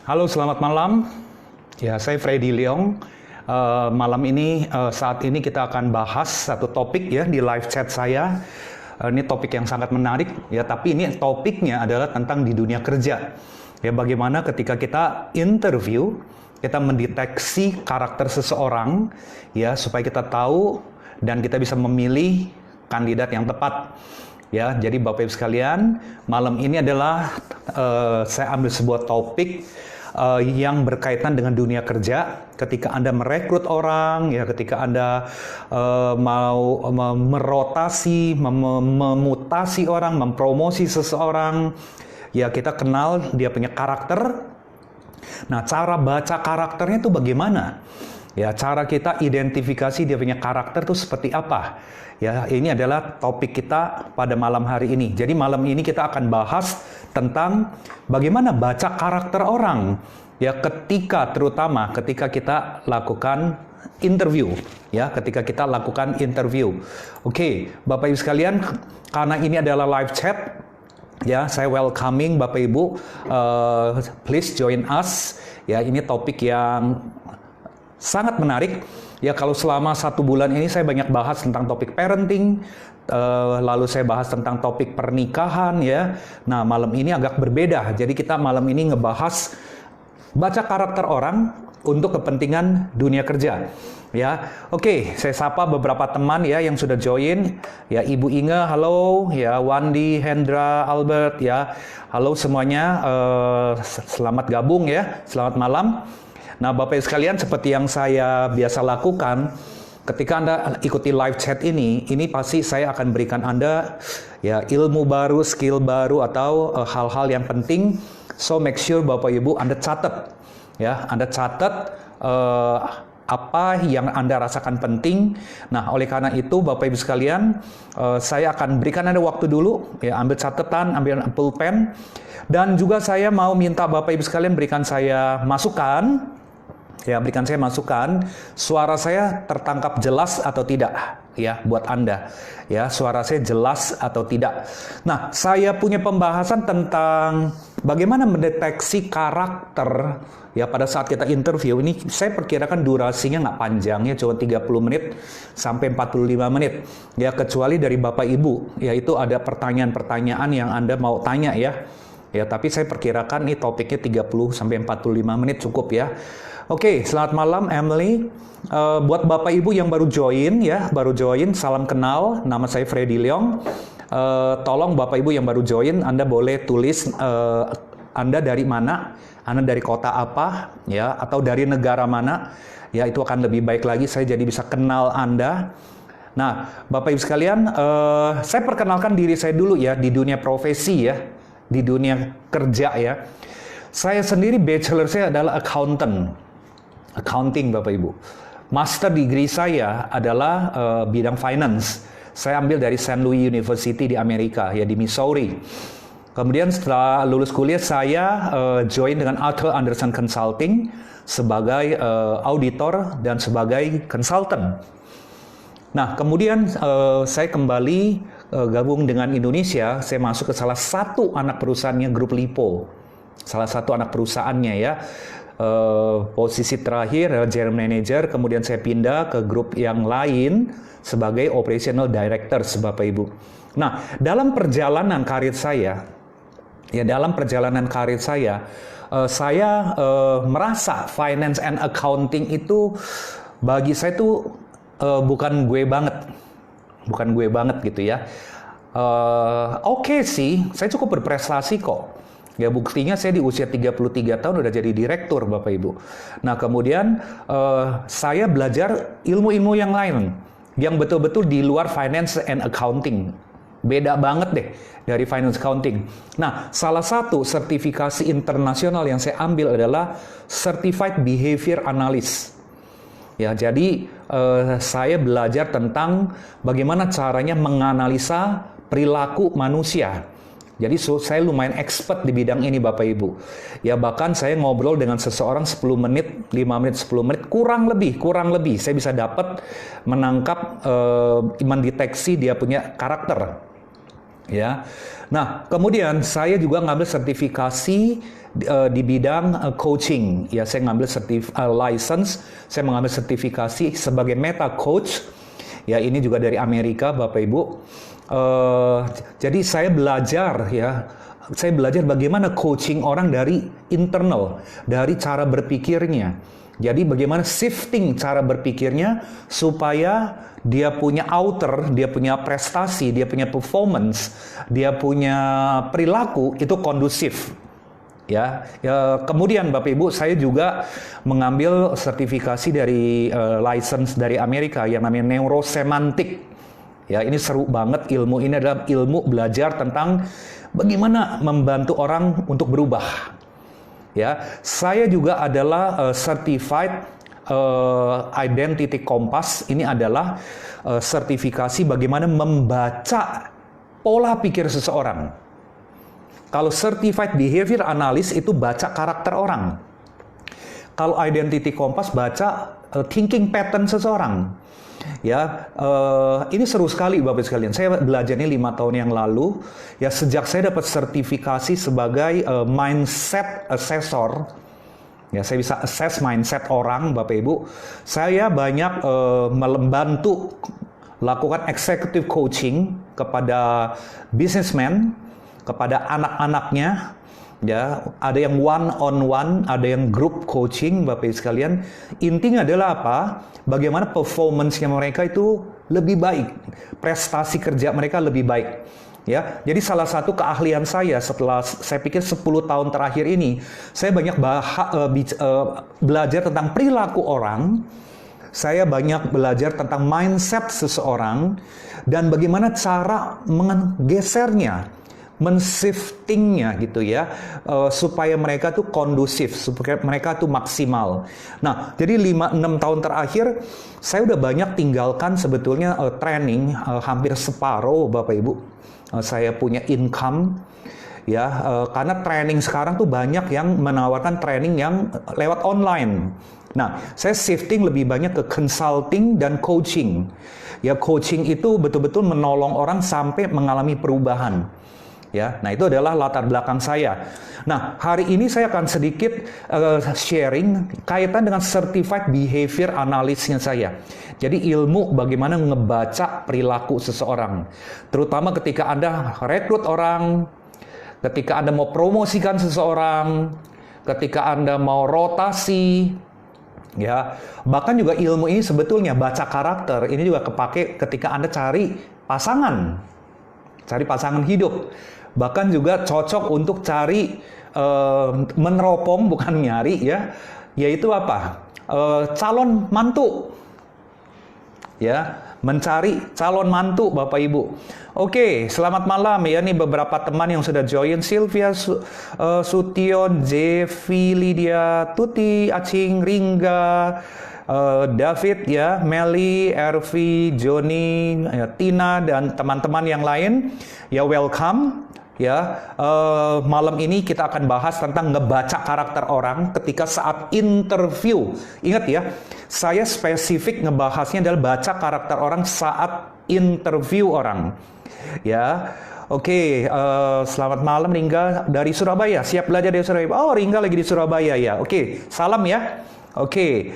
Halo, selamat malam. Ya, saya Freddy Leong. Malam ini, saat ini kita akan bahas satu topik ya di live chat saya. Ini topik yang sangat menarik ya, tapi ini topiknya adalah tentang di dunia kerja. Ya, bagaimana ketika kita interview, kita mendeteksi karakter seseorang ya supaya kita tahu dan kita bisa memilih kandidat yang tepat. Ya, jadi Bapak Ibu sekalian, malam ini adalah saya ambil sebuah topik yang berkaitan dengan dunia kerja. Ketika Anda merekrut orang, ya, ketika Anda mau merotasi, memutasi orang, mempromosi seseorang, ya kita kenal dia punya karakter. Nah, cara baca karakternya itu bagaimana? Ya, cara kita identifikasi dia punya karakter itu seperti apa? Ya, ini adalah topik kita pada malam hari ini. Jadi malam ini kita akan bahas tentang bagaimana baca karakter orang. Ya, terutama ketika kita lakukan interview. Ya, ketika kita lakukan interview. Oke, Bapak Ibu sekalian, karena ini adalah live chat, ya, saya welcoming Bapak Ibu, please join us. Ya, ini topik yang sangat menarik. Ya, kalau selama 1 bulan ini saya banyak bahas tentang topik parenting, lalu saya bahas tentang topik pernikahan ya. Nah, malam ini agak berbeda. Jadi kita malam ini ngebahas baca karakter orang untuk kepentingan dunia kerja. Ya, oke, saya sapa beberapa teman ya yang sudah join. Ya, Ibu Inge, halo. Ya, Wandi, Hendra, Albert, ya, halo semuanya. Selamat gabung ya. Selamat malam. Nah, Bapak Ibu sekalian, seperti yang saya biasa lakukan, ketika Anda ikuti live chat ini pasti saya akan berikan Anda ya ilmu baru, skill baru, atau hal-hal yang penting. So make sure Bapak Ibu Anda catat, ya, Anda catat apa yang Anda rasakan penting. Nah, oleh karena itu Bapak Ibu sekalian, saya akan berikan Anda waktu dulu, ya, ambil catatan, ambil pulpen, dan juga saya mau minta Bapak Ibu sekalian berikan saya masukan. Ya, berikan saya masukan, suara saya tertangkap jelas atau tidak, ya, buat Anda. Ya, suara saya jelas atau tidak. Nah, saya punya pembahasan tentang bagaimana mendeteksi karakter, ya, pada saat kita interview. Ini saya perkirakan durasinya nggak panjang, ya, cuma 30 menit sampai 45 menit. Ya, kecuali dari Bapak Ibu, yaitu ada pertanyaan-pertanyaan yang Anda mau tanya, ya. Ya, tapi saya perkirakan ini topiknya 30 sampai 45 menit cukup, ya. Oke, selamat malam Emily. Buat Bapak Ibu yang baru join, ya, salam kenal. Nama saya Freddy Leong. Tolong Bapak Ibu yang baru join, Anda boleh tulis Anda dari mana, Anda dari kota apa, ya, atau dari negara mana. Ya, itu akan lebih baik lagi, saya jadi bisa kenal Anda. Nah, Bapak Ibu sekalian, saya perkenalkan diri saya dulu ya di dunia profesi ya, di dunia kerja ya. Saya sendiri bachelor saya adalah accounting Bapak Ibu. Master degree saya adalah bidang finance. Saya ambil dari St. Louis University di Amerika, ya, di Missouri. Kemudian setelah lulus kuliah saya join dengan Arthur Andersen Consulting sebagai auditor dan sebagai consultant. Nah, kemudian saya kembali gabung dengan Indonesia. Saya masuk ke salah satu anak perusahaannya Grup Lipo. Salah satu anak perusahaannya ya. Posisi terakhir general manager, kemudian saya pindah ke grup yang lain sebagai operational director, Bapak Ibu. Nah, dalam perjalanan karir saya, saya merasa finance and accounting itu bagi saya itu bukan gue banget gitu ya. Oke sih, saya cukup berprestasi kok. Ya, buktinya saya di usia 33 tahun udah jadi direktur Bapak Ibu. Nah, kemudian saya belajar ilmu-ilmu yang lain yang betul-betul di luar finance and accounting. Beda banget deh dari finance accounting. Nah, salah satu sertifikasi internasional yang saya ambil adalah Certified Behavior Analyst. Ya, jadi saya belajar tentang bagaimana caranya menganalisa perilaku manusia. Jadi saya lumayan expert di bidang ini Bapak Ibu. Ya, bahkan saya ngobrol dengan seseorang 10 menit, 5 menit, 10 menit, kurang lebih saya bisa dapat menangkap, mendeteksi dia punya karakter. Ya. Nah, kemudian saya juga ngambil sertifikasi di bidang coaching. Ya, saya ngambil license, saya mengambil sertifikasi sebagai meta coach. Ya, ini juga dari Amerika, Bapak Ibu. Jadi saya belajar ya. Saya belajar bagaimana coaching orang dari internal, dari cara berpikirnya. Jadi bagaimana shifting cara berpikirnya supaya dia punya outer, dia punya prestasi, dia punya performance, dia punya perilaku itu kondusif. Ya, kemudian Bapak Ibu, saya juga mengambil sertifikasi dari license dari Amerika yang namanya neurosemantik. Ya, ini seru banget ilmu ini adalah ilmu belajar tentang bagaimana membantu orang untuk berubah. Ya, saya juga adalah certified identity compass. Ini adalah sertifikasi bagaimana membaca pola pikir seseorang. Kalau certified behavior analyst itu baca karakter orang. Kalau identity compass baca thinking pattern seseorang. Ya, ini seru sekali Bapak sekalian. Saya belajarnya 5 tahun yang lalu. Ya, sejak saya dapat sertifikasi sebagai mindset assessor. Ya, saya bisa assess mindset orang, Bapak Ibu. Saya banyak membantu lakukan executive coaching kepada businessman, kepada anak-anaknya. Ya, ada yang one on one, ada yang group coaching, Bapak Ibu sekalian. Intinya adalah apa? Bagaimana performance-nya mereka itu lebih baik, prestasi kerja mereka lebih baik. Ya, jadi salah satu keahlian saya setelah saya pikir 10 tahun terakhir ini, saya banyak belajar tentang perilaku orang. Saya banyak belajar tentang mindset seseorang dan bagaimana cara menggesernya, men-shiftingnya gitu ya, supaya mereka tuh kondusif, supaya mereka tuh maksimal. Nah, jadi 5-6 tahun terakhir saya udah banyak tinggalkan sebetulnya training, hampir separuh Bapak Ibu. Saya punya income ya, karena training sekarang tuh banyak yang menawarkan training yang lewat online. Nah, saya shifting lebih banyak ke consulting dan coaching. Ya, coaching itu betul-betul menolong orang sampai mengalami perubahan. Ya, nah itu adalah latar belakang saya. Nah, hari ini saya akan sedikit sharing kaitan dengan certified behavior analysisnya saya. Jadi ilmu bagaimana ngebaca perilaku seseorang. Terutama ketika Anda rekrut orang, ketika Anda mau promosikan seseorang, ketika Anda mau rotasi, ya. Bahkan juga ilmu ini sebetulnya baca karakter, ini juga kepake ketika Anda cari pasangan hidup. Bahkan juga cocok untuk cari meneropong, bukan nyari ya, yaitu apa? Calon mantu. Ya, mencari calon mantu Bapak Ibu. Oke, selamat malam ya, nih beberapa teman yang sudah join: Sylvia, Sution, Jevi, Lydia, Tuti, Acing, Ringga, David ya, Meli, Ervi, Joni, ya, Tina dan teman-teman yang lain ya, welcome. Ya, malam ini kita akan bahas tentang ngebaca karakter orang ketika saat interview. Ingat ya, saya spesifik ngebahasnya adalah baca karakter orang saat interview orang. Ya, oke. Selamat malam Ringga dari Surabaya. Siap belajar dari Surabaya. Oh, Ringga lagi di Surabaya ya. Oke, salam ya. Oke,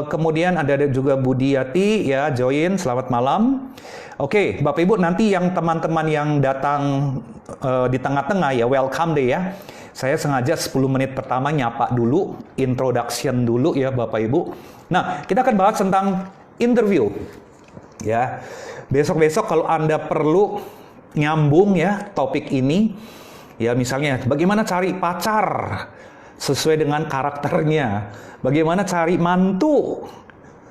kemudian ada juga Budiati ya, join. Selamat malam. Oke, Bapak Ibu, nanti yang teman-teman yang datang di tengah-tengah ya, welcome deh ya. Saya sengaja 10 menit pertama nyapa dulu, introduction dulu ya Bapak Ibu. Nah, kita akan bahas tentang interview. Ya, besok-besok kalau Anda perlu nyambung ya topik ini, ya misalnya bagaimana cari pacar sesuai dengan karakternya, bagaimana cari mantu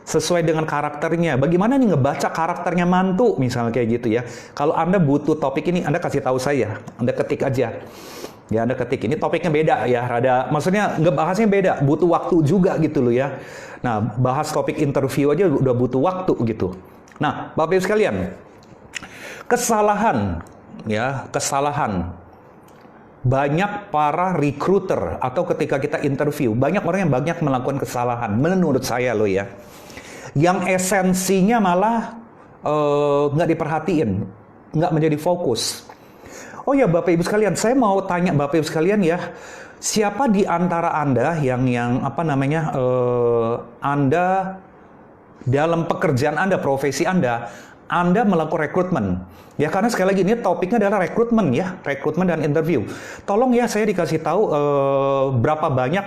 sesuai dengan karakternya, bagaimana nih ngebaca karakternya mantu, misalnya kayak gitu ya. Kalau Anda butuh topik ini, Anda kasih tahu saya, Anda ketik aja. Ya, Anda ketik, ini topiknya beda ya, maksudnya ngebahasnya beda, butuh waktu juga gitu loh ya. Nah, bahas topik interview aja udah butuh waktu gitu. Nah, Bapak Ibu sekalian, kesalahan. Banyak para recruiter atau ketika kita interview, banyak orang yang banyak melakukan kesalahan, menurut saya loh ya. Yang esensinya malah nggak diperhatiin, nggak menjadi fokus. Oh ya Bapak Ibu sekalian, saya mau tanya Bapak Ibu sekalian ya, siapa di antara Anda yang apa namanya, Anda dalam pekerjaan Anda, profesi Anda melakukan rekrutmen? Ya, karena sekali lagi ini topiknya adalah rekrutmen ya, rekrutmen dan interview. Tolong ya, saya dikasih tahu berapa banyak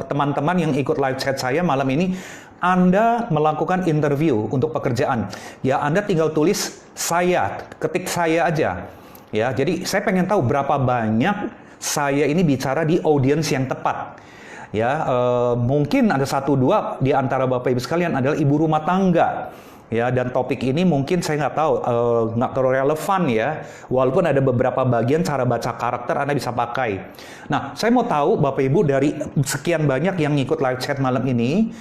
teman-teman yang ikut live chat saya malam ini Anda melakukan interview untuk pekerjaan. Ya, Anda tinggal tulis saya, ketik saya aja. Ya, jadi saya pengen tahu berapa banyak saya ini bicara di audiens yang tepat. Ya, mungkin ada 1-2 di antara Bapak Ibu sekalian adalah ibu rumah tangga. Ya, dan topik ini mungkin saya nggak tahu, nggak terlalu relevan ya. Walaupun ada beberapa bagian cara baca karakter Anda bisa pakai. Nah, saya mau tahu Bapak Ibu dari sekian banyak yang ngikut live chat malam ini,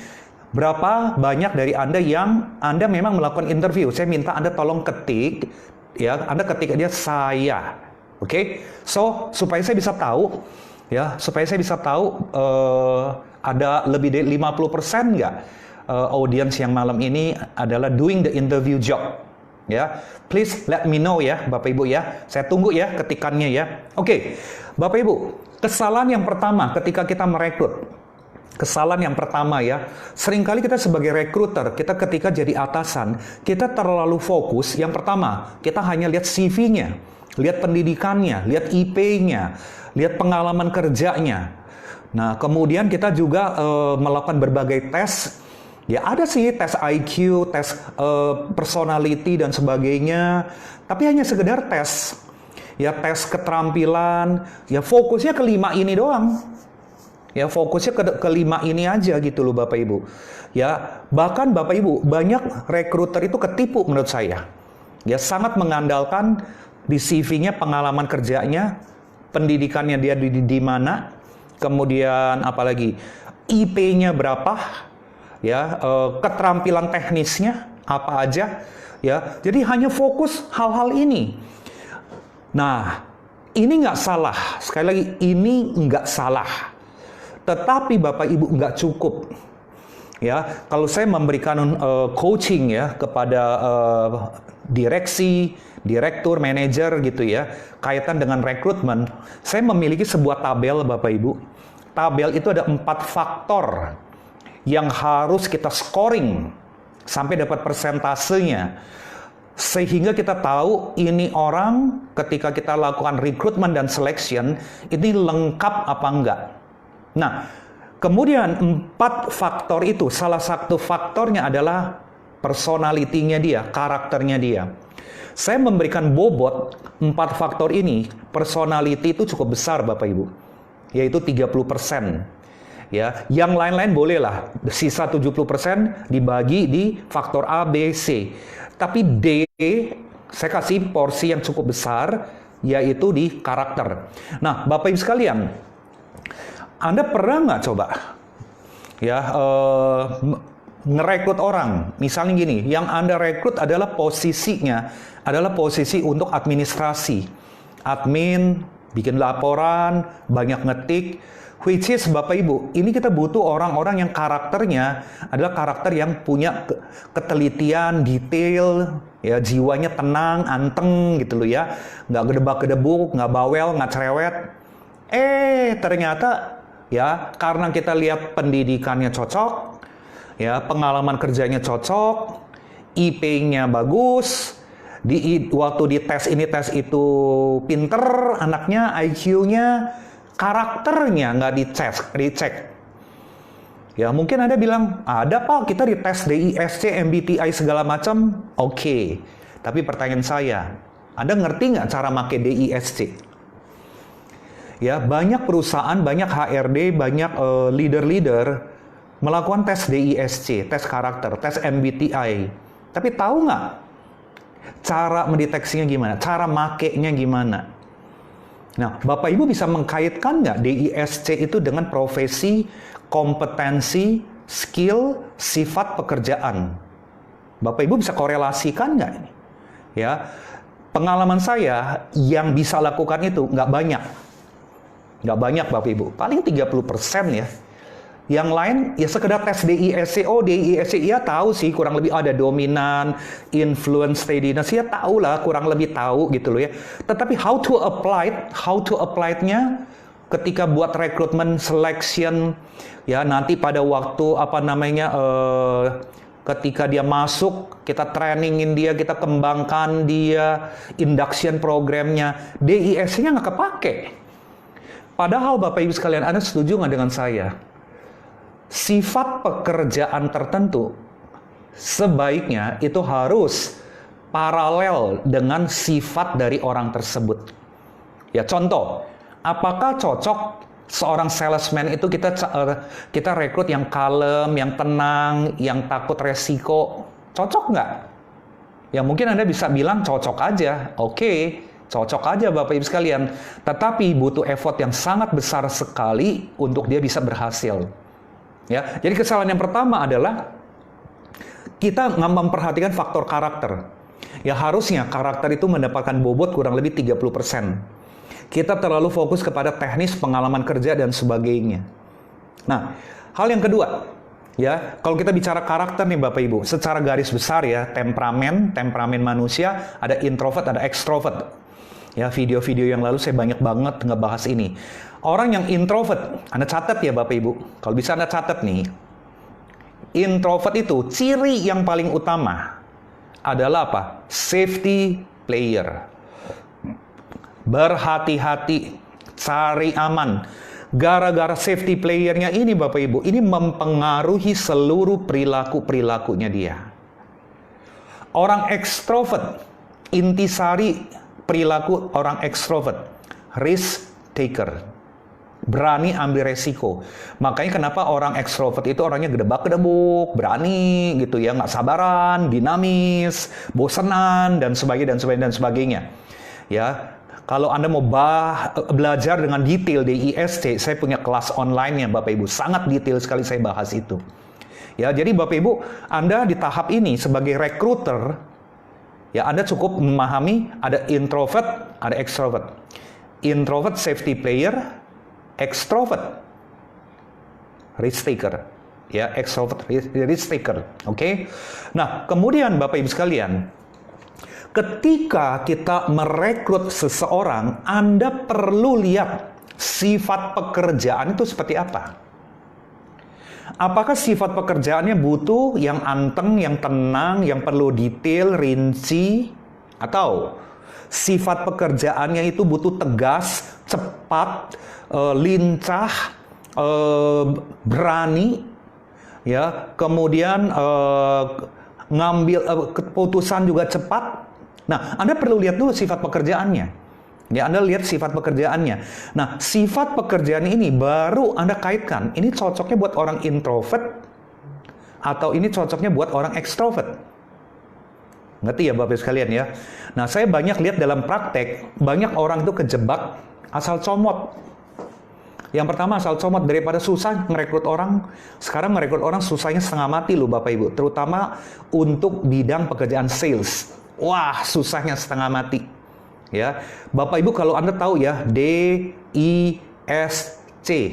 berapa banyak dari Anda yang Anda memang melakukan interview? Saya minta Anda tolong ketik, ya, Anda ketik aja saya. Oke? So, supaya saya bisa tahu, ya, ada lebih dari 50% nggak audiens yang malam ini adalah doing the interview job. Ya, please let me know ya, Bapak Ibu ya. Saya tunggu ya ketikannya ya. Oke, Bapak Ibu, kesalahan yang pertama ketika kita merekrut. Kesalahan yang pertama ya, seringkali kita sebagai rekruter, kita ketika jadi atasan, kita terlalu fokus. Yang pertama, kita hanya lihat CV-nya, lihat pendidikannya, lihat IP-nya, lihat pengalaman kerjanya. Nah, kemudian kita juga melakukan berbagai tes. Ya, ada sih tes IQ, tes personality dan sebagainya, tapi hanya sekedar tes. Ya, tes keterampilan, ya fokusnya ke 5 ini doang. Ya, fokusnya ke 5 ini aja gitu loh Bapak Ibu. Ya, bahkan Bapak Ibu, banyak rekruter itu ketipu menurut saya. Ya, sangat mengandalkan di CV-nya pengalaman kerjanya, pendidikannya dia di mana, kemudian apalagi IP-nya berapa, ya, keterampilan teknisnya apa aja, ya. Jadi hanya fokus hal-hal ini. Nah, ini nggak salah. Sekali lagi, ini nggak salah. Tetapi Bapak Ibu nggak cukup. Ya, kalau saya memberikan coaching ya kepada direksi, direktur, manajer gitu ya, kaitan dengan rekrutmen, saya memiliki sebuah tabel Bapak Ibu. Tabel itu ada 4 faktor yang harus kita scoring sampai dapat persentasenya. Sehingga kita tahu ini orang ketika kita lakukan rekrutmen dan selection, ini lengkap apa enggak. Nah, kemudian 4 faktor itu, salah satu faktornya adalah personality-nya dia, karakternya dia. Saya memberikan bobot 4 faktor ini, personality itu cukup besar Bapak Ibu, yaitu 30%. Ya, yang lain-lain bolehlah, sisa 70% dibagi di faktor A, B, C. Tapi D, saya kasih porsi yang cukup besar, yaitu di karakter. Nah, Bapak Ibu sekalian, Anda pernah nggak coba ya ngerekrut orang? Misalnya gini, yang Anda rekrut adalah posisinya, adalah posisi untuk administrasi. Admin, bikin laporan, banyak ngetik. Which is Bapak Ibu, ini kita butuh orang-orang yang karakternya adalah karakter yang punya ketelitian, detail, ya, jiwanya tenang, anteng gitu loh ya, nggak gedebak-gedebuk, nggak bawel, nggak cerewet. Ternyata ya karena kita lihat pendidikannya cocok, ya pengalaman kerjanya cocok, IP-nya bagus, waktu di tes ini tes itu pinter, anaknya IQ-nya, karakternya nggak dicek. Ya, mungkin Anda bilang, ada Pak, kita dites DISC, MBTI segala macam. Oke. Tapi pertanyaan saya, Anda ngerti nggak cara make DISC? Ya, banyak perusahaan, banyak HRD, banyak leader-leader melakukan tes DISC, tes karakter, tes MBTI. Tapi tahu nggak cara mendeteksinya gimana? Cara makainya gimana? Nah, Bapak Ibu bisa mengkaitkan nggak DISC itu dengan profesi, kompetensi, skill, sifat pekerjaan? Bapak Ibu bisa korelasikan nggak ini? Ya, pengalaman saya yang bisa lakukan itu nggak banyak. Nggak banyak Bapak Ibu, paling 30% ya. Yang lain ya sekedar tes DISC. Oh, DISC ya tahu sih kurang lebih ada dominan, influence, steadiness ya tahu lah, kurang lebih tahu gitu loh ya. Tetapi how to apply-nya ketika buat rekrutmen selection, ya nanti pada waktu ketika dia masuk, kita trainingin dia, kita kembangkan dia, induction programnya, DISC-nya nggak kepake. Padahal Bapak Ibu sekalian, Anda setuju nggak dengan saya? Sifat pekerjaan tertentu sebaiknya itu harus paralel dengan sifat dari orang tersebut. Ya contoh, apakah cocok seorang salesman itu kita rekrut yang kalem, yang tenang, yang takut resiko? Cocok nggak? Ya mungkin Anda bisa bilang cocok aja. Oke, cocok aja Bapak Ibu sekalian. Tetapi butuh effort yang sangat besar sekali untuk dia bisa berhasil. Ya, jadi kesalahan yang pertama adalah kita nggak memperhatikan faktor karakter. Ya harusnya karakter itu mendapatkan bobot kurang lebih 30%. Kita terlalu fokus kepada teknis, pengalaman kerja, dan sebagainya. Nah, hal yang kedua, ya, kalau kita bicara karakter nih Bapak Ibu, secara garis besar ya, temperamen manusia, ada introvert, ada extrovert. Ya, video-video yang lalu saya banyak banget ngebahas ini. Orang yang introvert, Anda catat ya Bapak Ibu, kalau bisa Anda catat nih, introvert itu ciri yang paling utama adalah apa? Safety player. Berhati-hati, cari aman. Gara-gara safety playernya ini Bapak Ibu, ini mempengaruhi seluruh perilakunya dia. Orang ekstrovert, intisari perilaku orang ekstrovert, risk taker. Berani ambil resiko. Makanya kenapa orang ekstrovert itu orangnya gedebak-gedebuk, berani gitu ya, nggak sabaran, dinamis, bosenan, dan sebagainya. Ya, kalau Anda mau belajar dengan detail DISC, saya punya kelas online-nya Bapak Ibu. Sangat detail sekali saya bahas itu. Ya, jadi Bapak Ibu, Anda di tahap ini sebagai recruiter, ya Anda cukup memahami ada introvert, ada extrovert. Introvert safety player, extrovert risk taker. Ya, extrovert risk taker. Oke. Nah, kemudian Bapak Ibu sekalian, ketika kita merekrut seseorang, Anda perlu lihat sifat pekerjaan itu seperti apa. Apakah sifat pekerjaannya butuh yang anteng, yang tenang, yang perlu detail, rinci, atau sifat pekerjaannya itu butuh tegas, cepat, lincah, berani, ya, kemudian ngambil keputusan juga cepat. Nah, Anda perlu lihat dulu sifat pekerjaannya. Ya, Anda lihat sifat pekerjaannya. Nah, sifat pekerjaan ini baru Anda kaitkan. Ini cocoknya buat orang introvert atau ini cocoknya buat orang extrovert. Ngerti ya Bapak sekalian ya? Nah, saya banyak lihat dalam praktek, banyak orang itu kejebak asal comot. Yang pertama asal comot, daripada susah ngerekrut orang, sekarang ngerekrut orang susahnya setengah mati loh Bapak Ibu. Terutama untuk bidang pekerjaan sales. Wah, susahnya setengah mati. Ya, Bapak Ibu kalau Anda tahu ya, DISC,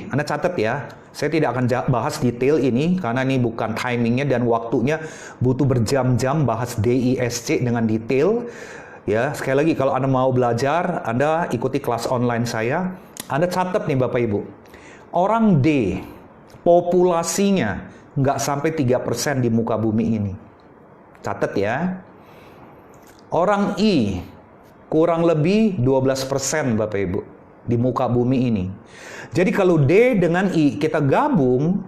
Anda catat ya. Saya tidak akan bahas detail ini karena ini bukan timingnya dan waktunya, butuh berjam-jam bahas DISC dengan detail. Ya, sekali lagi kalau Anda mau belajar, Anda ikuti kelas online saya. Anda catat nih Bapak Ibu. Orang D, populasinya nggak sampai 3% di muka bumi ini. Catat ya. Orang I, kurang lebih 12% Bapak Ibu di muka bumi ini. Jadi kalau D dengan I kita gabung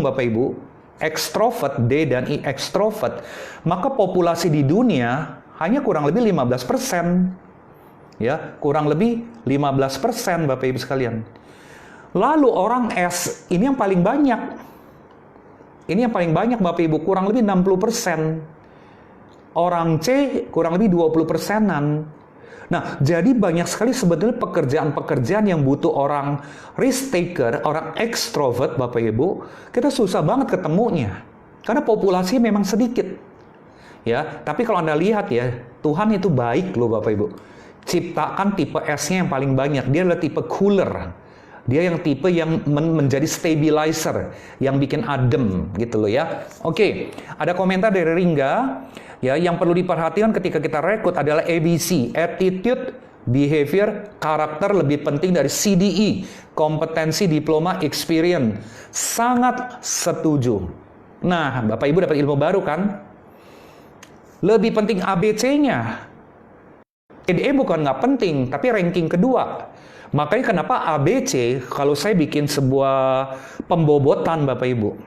Bapak Ibu, ekstrovert, D dan I ekstrovert, maka populasi di dunia hanya kurang lebih 15%. Ya, kurang lebih 15% Bapak Ibu sekalian. Lalu orang S, ini yang paling banyak. Ini yang paling banyak Bapak Ibu, kurang lebih 60%. Orang C kurang lebih 20%-an. Nah, jadi banyak sekali sebetulnya pekerjaan-pekerjaan yang butuh orang risk taker, orang extrovert, Bapak Ibu, kita susah banget ketemunya. Karena populasi memang sedikit. Ya, tapi kalau Anda lihat ya, Tuhan itu baik loh Bapak Ibu. Ciptakan tipe S-nya yang paling banyak. Dia adalah tipe cooler. Dia yang tipe yang menjadi stabilizer, yang bikin adem gitu loh ya. Oke, ada komentar dari Ringga. Ya, yang perlu diperhatikan ketika kita rekrut adalah ABC, attitude, Behavior, karakter lebih penting dari CDE, kompetensi, diploma, experience. Sangat setuju. Nah, Bapak Ibu dapat ilmu baru kan? Lebih penting ABC-nya. CDE bukan nggak penting, tapi ranking kedua. Makanya kenapa ABC, kalau saya bikin sebuah pembobotan Bapak Ibu,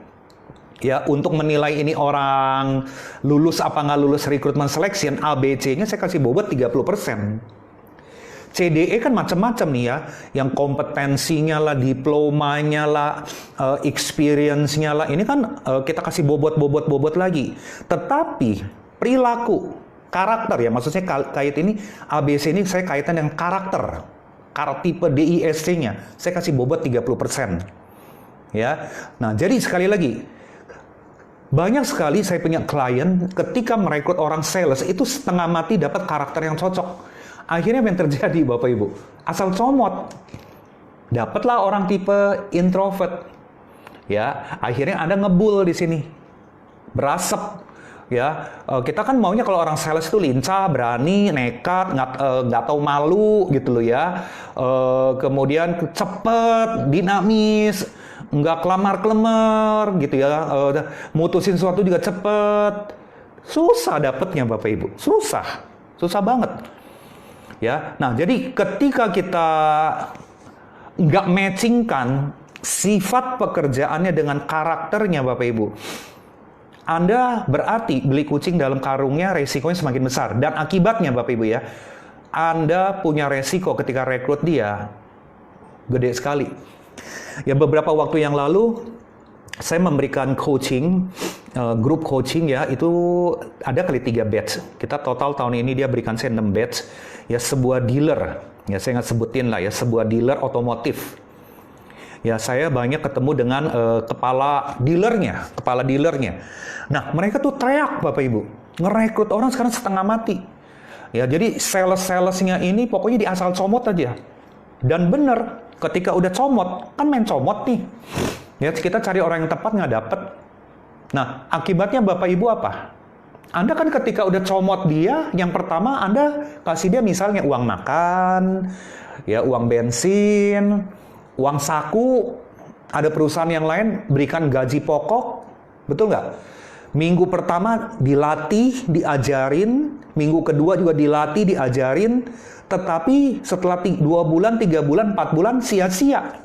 ya untuk menilai ini orang lulus apa nggak lulus recruitment selection, ABC-nya saya kasih bobot 30%. CDE kan macam-macam nih ya, yang kompetensinya lah, diplomanya lah, experience-nya lah, ini kan kita kasih bobot lagi. Tetapi perilaku, karakter ya, maksudnya kait ini, ABC ini saya kaitan dengan karakter tipe DISC-nya, saya kasih bobot 30%. Ya, nah jadi sekali lagi, banyak sekali saya punya klien ketika merekrut orang sales itu setengah mati dapat karakter yang cocok. Akhirnya apa yang terjadi Bapak Ibu? Asal comot. Dapatlah orang tipe introvert. Ya, akhirnya Anda ngebul di sini. Berasap. Ya, kita kan maunya kalau orang sales itu lincah, berani, nekat, nggak tahu malu gitu loh ya. Kemudian cepet, dinamis, nggak kelamar-kelemar gitu ya. Mutusin sesuatu juga cepet. Susah dapetnya Bapak Ibu. Susah banget. Ya, nah jadi ketika kita nggak matchingkan sifat pekerjaannya dengan karakternya Bapak Ibu, Anda berarti beli kucing dalam karungnya, resikonya semakin besar. Dan akibatnya Bapak Ibu ya, Anda punya resiko ketika rekrut dia gede sekali. Ya beberapa waktu yang lalu saya memberikan coaching, grup coaching ya, itu ada kali 3 batch. Kita total tahun ini dia berikan saya 6 batch. Ya sebuah dealer, ya saya nggak sebutin lah ya, sebuah dealer otomotif. Ya saya banyak ketemu dengan kepala dealernya. Nah mereka tuh teriak Bapak Ibu, ngerekrut orang sekarang setengah mati. Ya jadi salesnya ini pokoknya di asal comot aja. Dan bener, ketika udah comot, kan main comot nih. Ya kita cari orang yang tepat nggak dapet. Nah akibatnya Bapak Ibu apa? Anda kan ketika udah comot dia, yang pertama Anda kasih dia misalnya uang makan, ya uang bensin, uang saku, ada perusahaan yang lain berikan gaji pokok, betul nggak? Minggu pertama dilatih, diajarin, minggu kedua juga dilatih, diajarin, tetapi setelah 2 bulan, 3 bulan, 4 bulan sia-sia.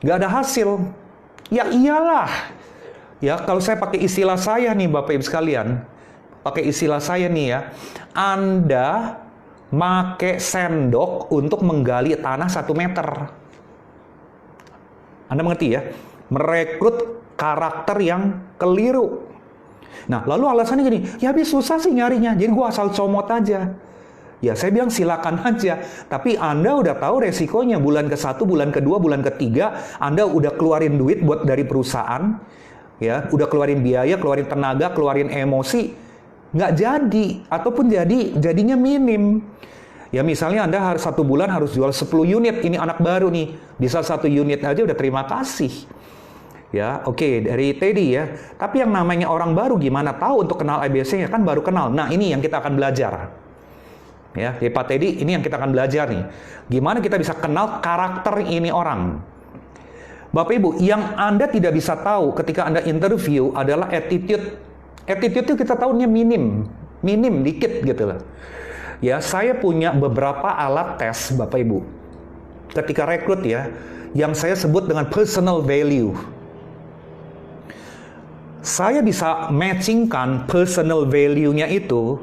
Nggak ada hasil. Ya iyalah. Ya, kalau saya pakai istilah saya nih Bapak Ibu sekalian, pakai istilah saya nih ya, Anda make sendok untuk menggali tanah 1 meter. Anda mengerti ya? Merekrut karakter yang keliru. Nah, lalu alasannya gini, ya habis susah sih nyarinya, jadi gua asal comot aja. Ya, saya bilang silakan aja. Tapi Anda udah tahu resikonya, bulan ke-1, bulan ke-2, bulan ke-3, Anda udah keluarin duit buat dari perusahaan, ya, udah keluarin biaya, keluarin tenaga, keluarin emosi, nggak jadi, ataupun jadinya minim. Ya misalnya Anda harus 1 bulan harus jual 10 unit, ini anak baru nih, bisa 1 unit aja udah terima kasih. Ya, oke, dari Teddy ya. Tapi yang namanya orang baru gimana tahu untuk kenal ABC-nya, kan baru kenal. Nah ini yang kita akan belajar. Ya, Pak Teddy, ini yang kita akan belajar nih. Gimana kita bisa kenal karakter ini orang. Bapak Ibu, yang Anda tidak bisa tahu ketika Anda interview adalah attitude. Attitude itu kita tahunya minim dikit gitu loh. Ya, saya punya beberapa alat tes Bapak Ibu. Ketika rekrut ya, yang saya sebut dengan personal value. Saya bisa matchingkan personal value-nya itu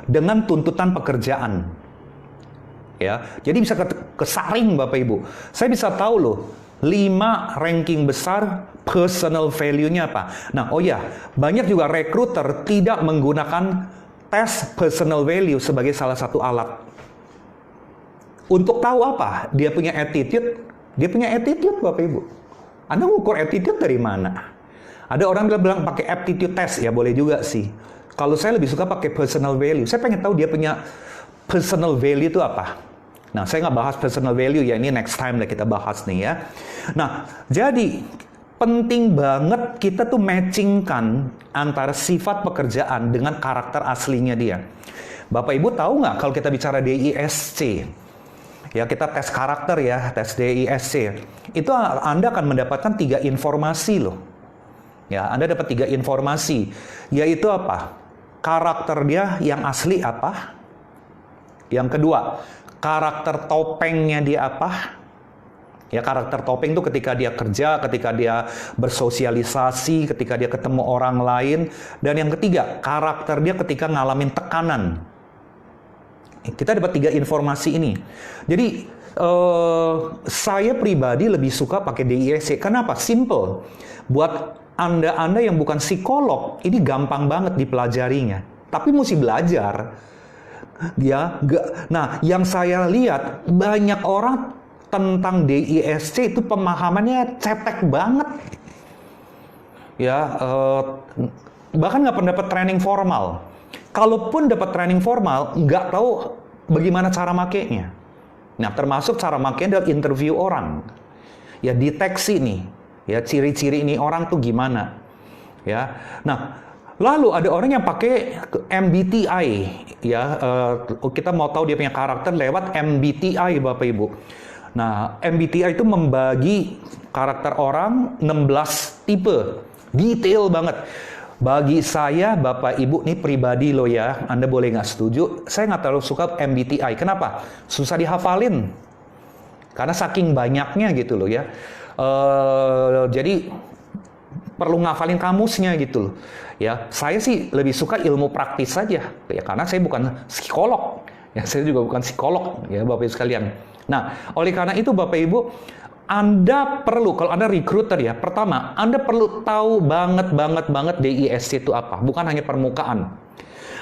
dengan tuntutan pekerjaan. Ya, jadi bisa kesaring Bapak Ibu. Saya bisa tahu loh, 5 ranking besar personal value-nya apa. Nah, oh ya, banyak juga recruiter tidak menggunakan tes personal value sebagai salah satu alat. Untuk tahu apa? Dia punya attitude Bapak Ibu. Anda ngukur attitude dari mana? Ada orang bilang pakai aptitude test, ya boleh juga sih. Kalau saya lebih suka pakai personal value. Saya pengen tahu dia punya personal value itu apa. Nah, saya nggak bahas personal value ya, ini next time lah kita bahas nih ya. Nah, jadi penting banget kita tuh matchingkan antara sifat pekerjaan dengan karakter aslinya dia. Bapak Ibu tahu nggak kalau kita bicara DISC? Ya, kita tes karakter ya, tes DISC. Itu Anda akan mendapatkan 3 informasi loh. Ya, Anda dapat 3 informasi. Yaitu apa? Karakter dia yang asli apa? Yang kedua, karakter topengnya dia apa? Ya, karakter topeng itu ketika dia kerja, ketika dia bersosialisasi, ketika dia ketemu orang lain. Dan yang ketiga, karakter dia ketika ngalamin tekanan. Kita dapat 3 informasi ini. Jadi, saya pribadi lebih suka pakai DISC. Kenapa? Simple. Buat Anda yang bukan psikolog, ini gampang banget dipelajarinya. Tapi mesti belajar. Nah, yang saya lihat, banyak orang tentang DISC itu pemahamannya cetek banget. Ya, bahkan nggak pernah dapat training formal. Kalaupun dapat training formal, nggak tahu bagaimana cara makainya. Nah, termasuk cara makainya adalah interview orang. Ya, deteksi nih. Ya, ciri-ciri ini orang tuh gimana. Ya, nah, lalu ada orang yang pakai MBTI. Ya, kita mau tahu dia punya karakter lewat MBTI, Bapak Ibu. Nah, MBTI itu membagi karakter orang 16 tipe. Detail banget. Bagi saya, Bapak Ibu, ini pribadi loh ya. Anda boleh nggak setuju. Saya nggak terlalu suka MBTI. Kenapa? Susah dihafalin. Karena saking banyaknya gitu loh ya. Jadi, perlu ngafalin kamusnya gitu loh. Ya, saya sih lebih suka ilmu praktis saja. Ya, karena saya bukan psikolog. Ya, saya juga bukan psikolog ya, Bapak Ibu sekalian. Nah, oleh karena itu Bapak Ibu, Anda perlu, kalau Anda recruiter ya, pertama, Anda perlu tahu banget DISC itu apa, bukan hanya permukaan.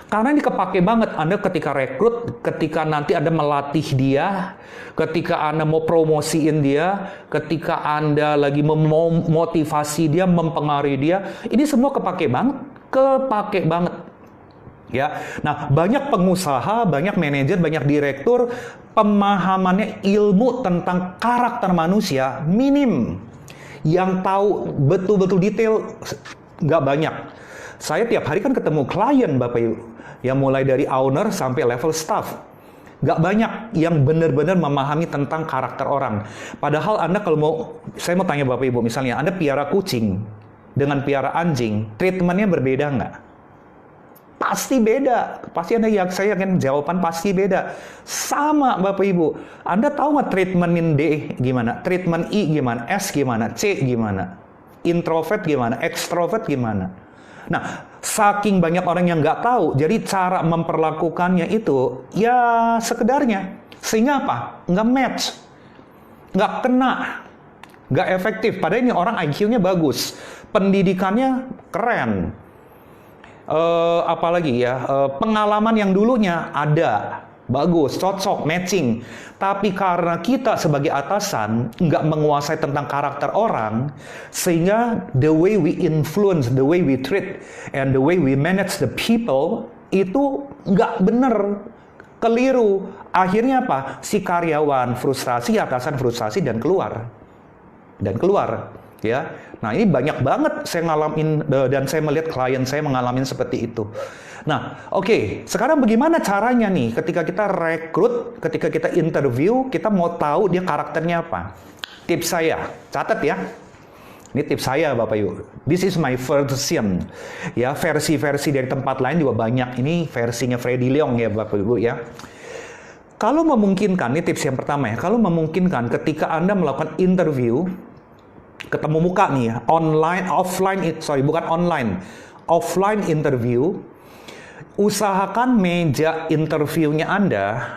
Karena ini kepake banget Anda ketika rekrut, ketika nanti Anda melatih dia, ketika Anda mau promosiin dia, ketika Anda lagi memotivasi dia, mempengaruhi dia, ini semua kepake banget. Ya, nah banyak pengusaha, banyak manajer, banyak direktur, pemahamannya ilmu tentang karakter manusia minim. Yang tahu betul-betul detail nggak banyak. Saya tiap hari kan ketemu klien, Bapak Ibu, yang mulai dari owner sampai level staff. Nggak banyak yang benar-benar memahami tentang karakter orang. Padahal Anda kalau saya mau tanya Bapak Ibu, misalnya Anda piara kucing dengan piara anjing, treatmentnya berbeda nggak? Pasti beda. Pasti saya yakin jawaban pasti beda. Sama Bapak Ibu. Anda tahu nggak treatmentin D gimana? Treatment I gimana? S gimana? C gimana? Introvert gimana? Extrovert gimana? Nah, saking banyak orang yang nggak tahu, jadi cara memperlakukannya itu ya sekedarnya. Sehingga apa? Nggak match. Nggak kena. Nggak efektif. Padahal ini orang IQ-nya bagus. Pendidikannya keren. Apalagi ya, pengalaman yang dulunya ada, bagus, cocok, matching. Tapi karena kita sebagai atasan nggak menguasai tentang karakter orang, sehingga the way we influence, the way we treat, and the way we manage the people itu nggak bener, keliru. Akhirnya apa? Si karyawan frustrasi, atasan frustrasi dan keluar. Ya, nah ini banyak banget saya ngalamin dan saya melihat klien saya mengalami seperti itu. Nah, oke, sekarang bagaimana caranya nih ketika kita rekrut, ketika kita interview, kita mau tahu dia karakternya apa? Tips saya, catat ya. Ini tips saya Bapak Ibu. This is my version. Ya, versi-versi dari tempat lain juga banyak. Ini versinya Freddy Leong ya Bapak Ibu ya. Kalau memungkinkan, ini tips yang pertama ya. Kalau memungkinkan ketika Anda melakukan interview, ketemu muka nih ya, offline interview, usahakan meja interviewnya Anda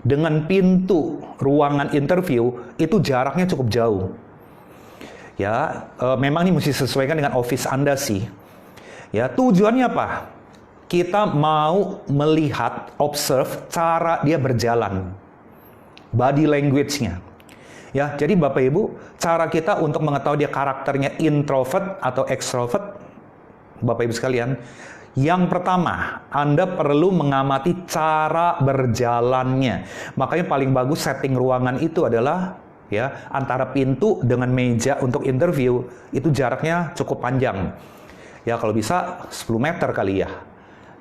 dengan pintu ruangan interview itu jaraknya cukup jauh. Ya, memang ini mesti sesuaikan dengan office Anda sih. Ya, tujuannya apa? Kita mau melihat, observe cara dia berjalan, body language-nya. Ya, jadi Bapak Ibu, cara kita untuk mengetahui dia karakternya introvert atau extrovert, Bapak Ibu sekalian, yang pertama, Anda perlu mengamati cara berjalannya. Makanya paling bagus setting ruangan itu adalah ya antara pintu dengan meja untuk interview itu jaraknya cukup panjang. Ya, kalau bisa 10 meter kali ya.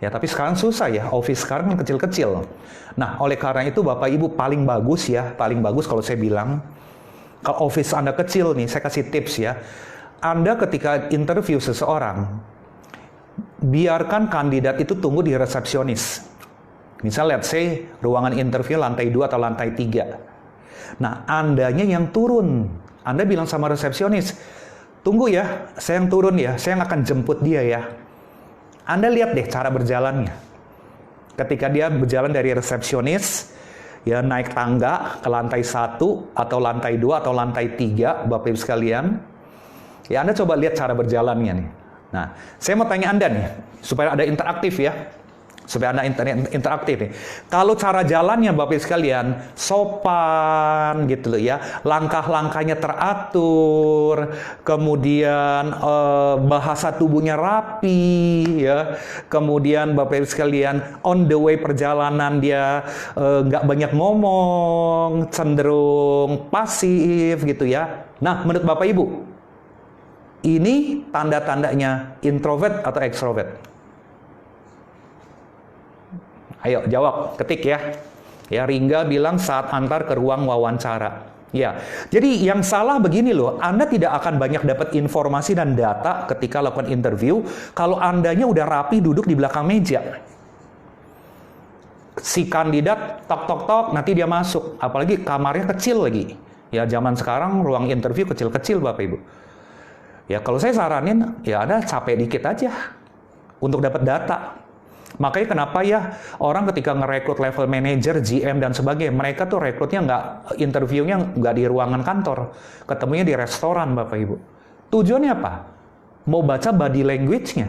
Ya, tapi sekarang susah ya, office sekarang kan kecil-kecil. Nah, oleh karena itu Bapak Ibu paling bagus kalau saya bilang, kalau office Anda kecil nih, saya kasih tips ya. Anda ketika interview seseorang, biarkan kandidat itu tunggu di resepsionis. Misal, let's say, ruangan interview lantai 2 atau lantai 3. Nah, Andanya yang turun. Anda bilang sama resepsionis, tunggu ya, saya yang turun ya, saya yang akan jemput dia ya. Anda lihat deh cara berjalannya. Ketika dia berjalan dari resepsionis, ya naik tangga ke lantai 1, atau lantai 2, atau lantai 3, Bapak Ibu sekalian. Ya, Anda coba lihat cara berjalannya nih. Nah, saya mau tanya Anda nih, supaya ada interaktif ya. Supaya Anda interaktif nih. Kalau cara jalannya Bapak Ibu sekalian, sopan gitu loh ya. Langkah-langkahnya teratur, kemudian bahasa tubuhnya rapi ya. Kemudian Bapak Ibu sekalian, on the way perjalanan dia nggak banyak ngomong, cenderung pasif gitu ya. Nah, menurut Bapak Ibu, ini tanda-tandanya introvert atau extrovert? Ayo jawab, ketik ya. Ya, Ringga bilang saat antar ke ruang wawancara. Ya, jadi yang salah begini loh, Anda tidak akan banyak dapat informasi dan data ketika lakukan interview kalau Andanya udah rapi duduk di belakang meja. Si kandidat tok, nanti dia masuk. Apalagi kamarnya kecil lagi. Ya, zaman sekarang ruang interview kecil-kecil Bapak Ibu. Ya, kalau saya saranin, ya Anda capek dikit aja untuk dapat data. Makanya kenapa ya orang ketika ngerekrut level manager, GM, dan sebagainya, mereka tuh rekrutnya interviewnya nggak di ruangan kantor. Ketemunya di restoran, Bapak Ibu. Tujuannya apa? Mau baca body language-nya.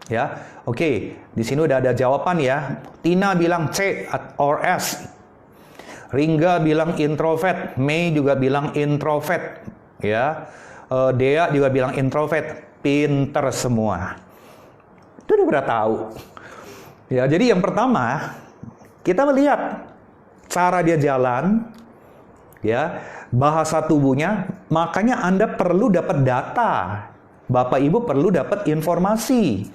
Ya, oke. Di sini udah ada jawaban ya. Tina bilang C or S. Ringga bilang introvert. May juga bilang introvert. Ya, Dea juga bilang introvert. Pinter semua. Itu udah pada tahu. Ya, jadi yang pertama, kita melihat cara dia jalan, ya, bahasa tubuhnya, makanya Anda perlu dapat data. Bapak Ibu perlu dapat informasi.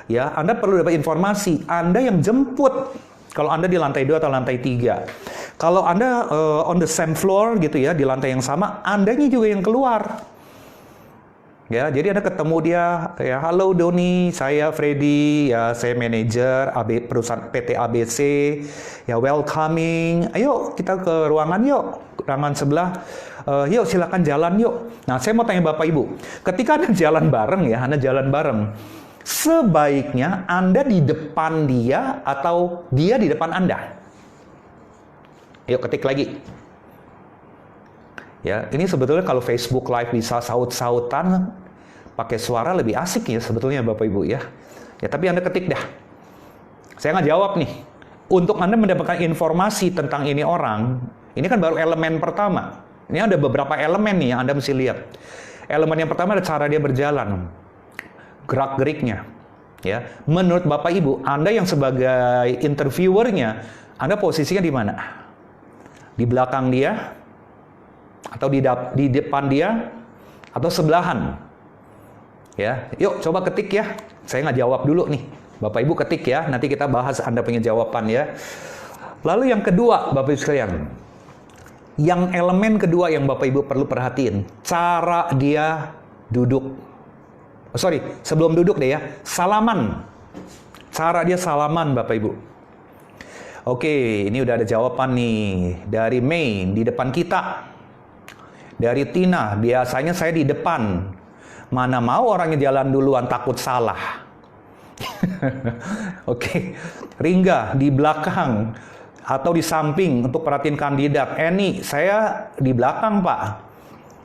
Ya, Anda perlu dapat informasi. Anda yang jemput. Kalau Anda di lantai 2 atau lantai 3. Kalau Anda on the same floor gitu ya, di lantai yang sama, Andanya juga yang keluar. Ya, jadi Anda ketemu dia, ya, halo Doni, saya Freddy, ya saya manajer perusahaan PT ABC, ya welcoming, ayo kita ke ruangan yuk, ruangan sebelah, yuk silakan jalan yuk. Nah, saya mau tanya Bapak Ibu, ketika Anda jalan bareng ya, Anda jalan bareng, sebaiknya Anda di depan dia atau dia di depan Anda? Yuk ketik lagi. Ya, ini sebetulnya kalau Facebook Live bisa saut-sautan, pakai suara lebih asik ya sebetulnya Bapak Ibu ya. Ya, tapi Anda ketik dah. Saya nggak jawab nih. Untuk Anda mendapatkan informasi tentang ini orang, ini kan baru elemen pertama. Ini ada beberapa elemen nih yang Anda mesti lihat. Elemen yang pertama ada cara dia berjalan, gerak-geriknya. Ya, menurut Bapak Ibu, Anda yang sebagai interviewernya, Anda posisinya di mana? Di belakang dia? Atau di depan dia, atau sebelahan. Ya, yuk coba ketik ya. Saya nggak jawab dulu nih. Bapak Ibu ketik ya. Nanti kita bahas Anda punya jawaban ya. Lalu yang kedua, Bapak Ibu sekalian, yang elemen kedua yang Bapak Ibu perlu perhatiin, cara dia duduk. Sebelum duduk deh ya, salaman. Cara dia salaman, Bapak Ibu. Oke, ini udah ada jawaban nih dari May di depan kita. Dari Tina, biasanya saya di depan. Mana mau orangnya jalan duluan, takut salah. Oke. Ringga, di belakang. Atau di samping untuk perhatiin kandidat. Eni, saya di belakang Pak.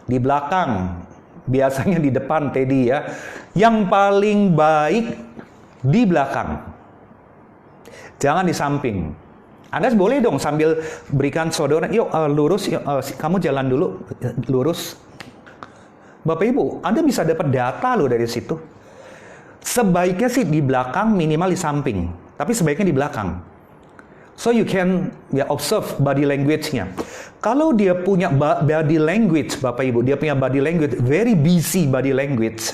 Di belakang. Biasanya di depan, Teddy ya. Yang paling baik di belakang. Jangan di samping. Anda boleh dong sambil berikan sodoran, yuk lurus, yuk, kamu jalan dulu, lurus. Bapak Ibu, Anda bisa dapat data loh dari situ. Sebaiknya sih di belakang, minimal di samping. Tapi sebaiknya di belakang. So you can observe body language-nya. Kalau dia punya body language, Bapak Ibu, dia punya body language, very busy body language.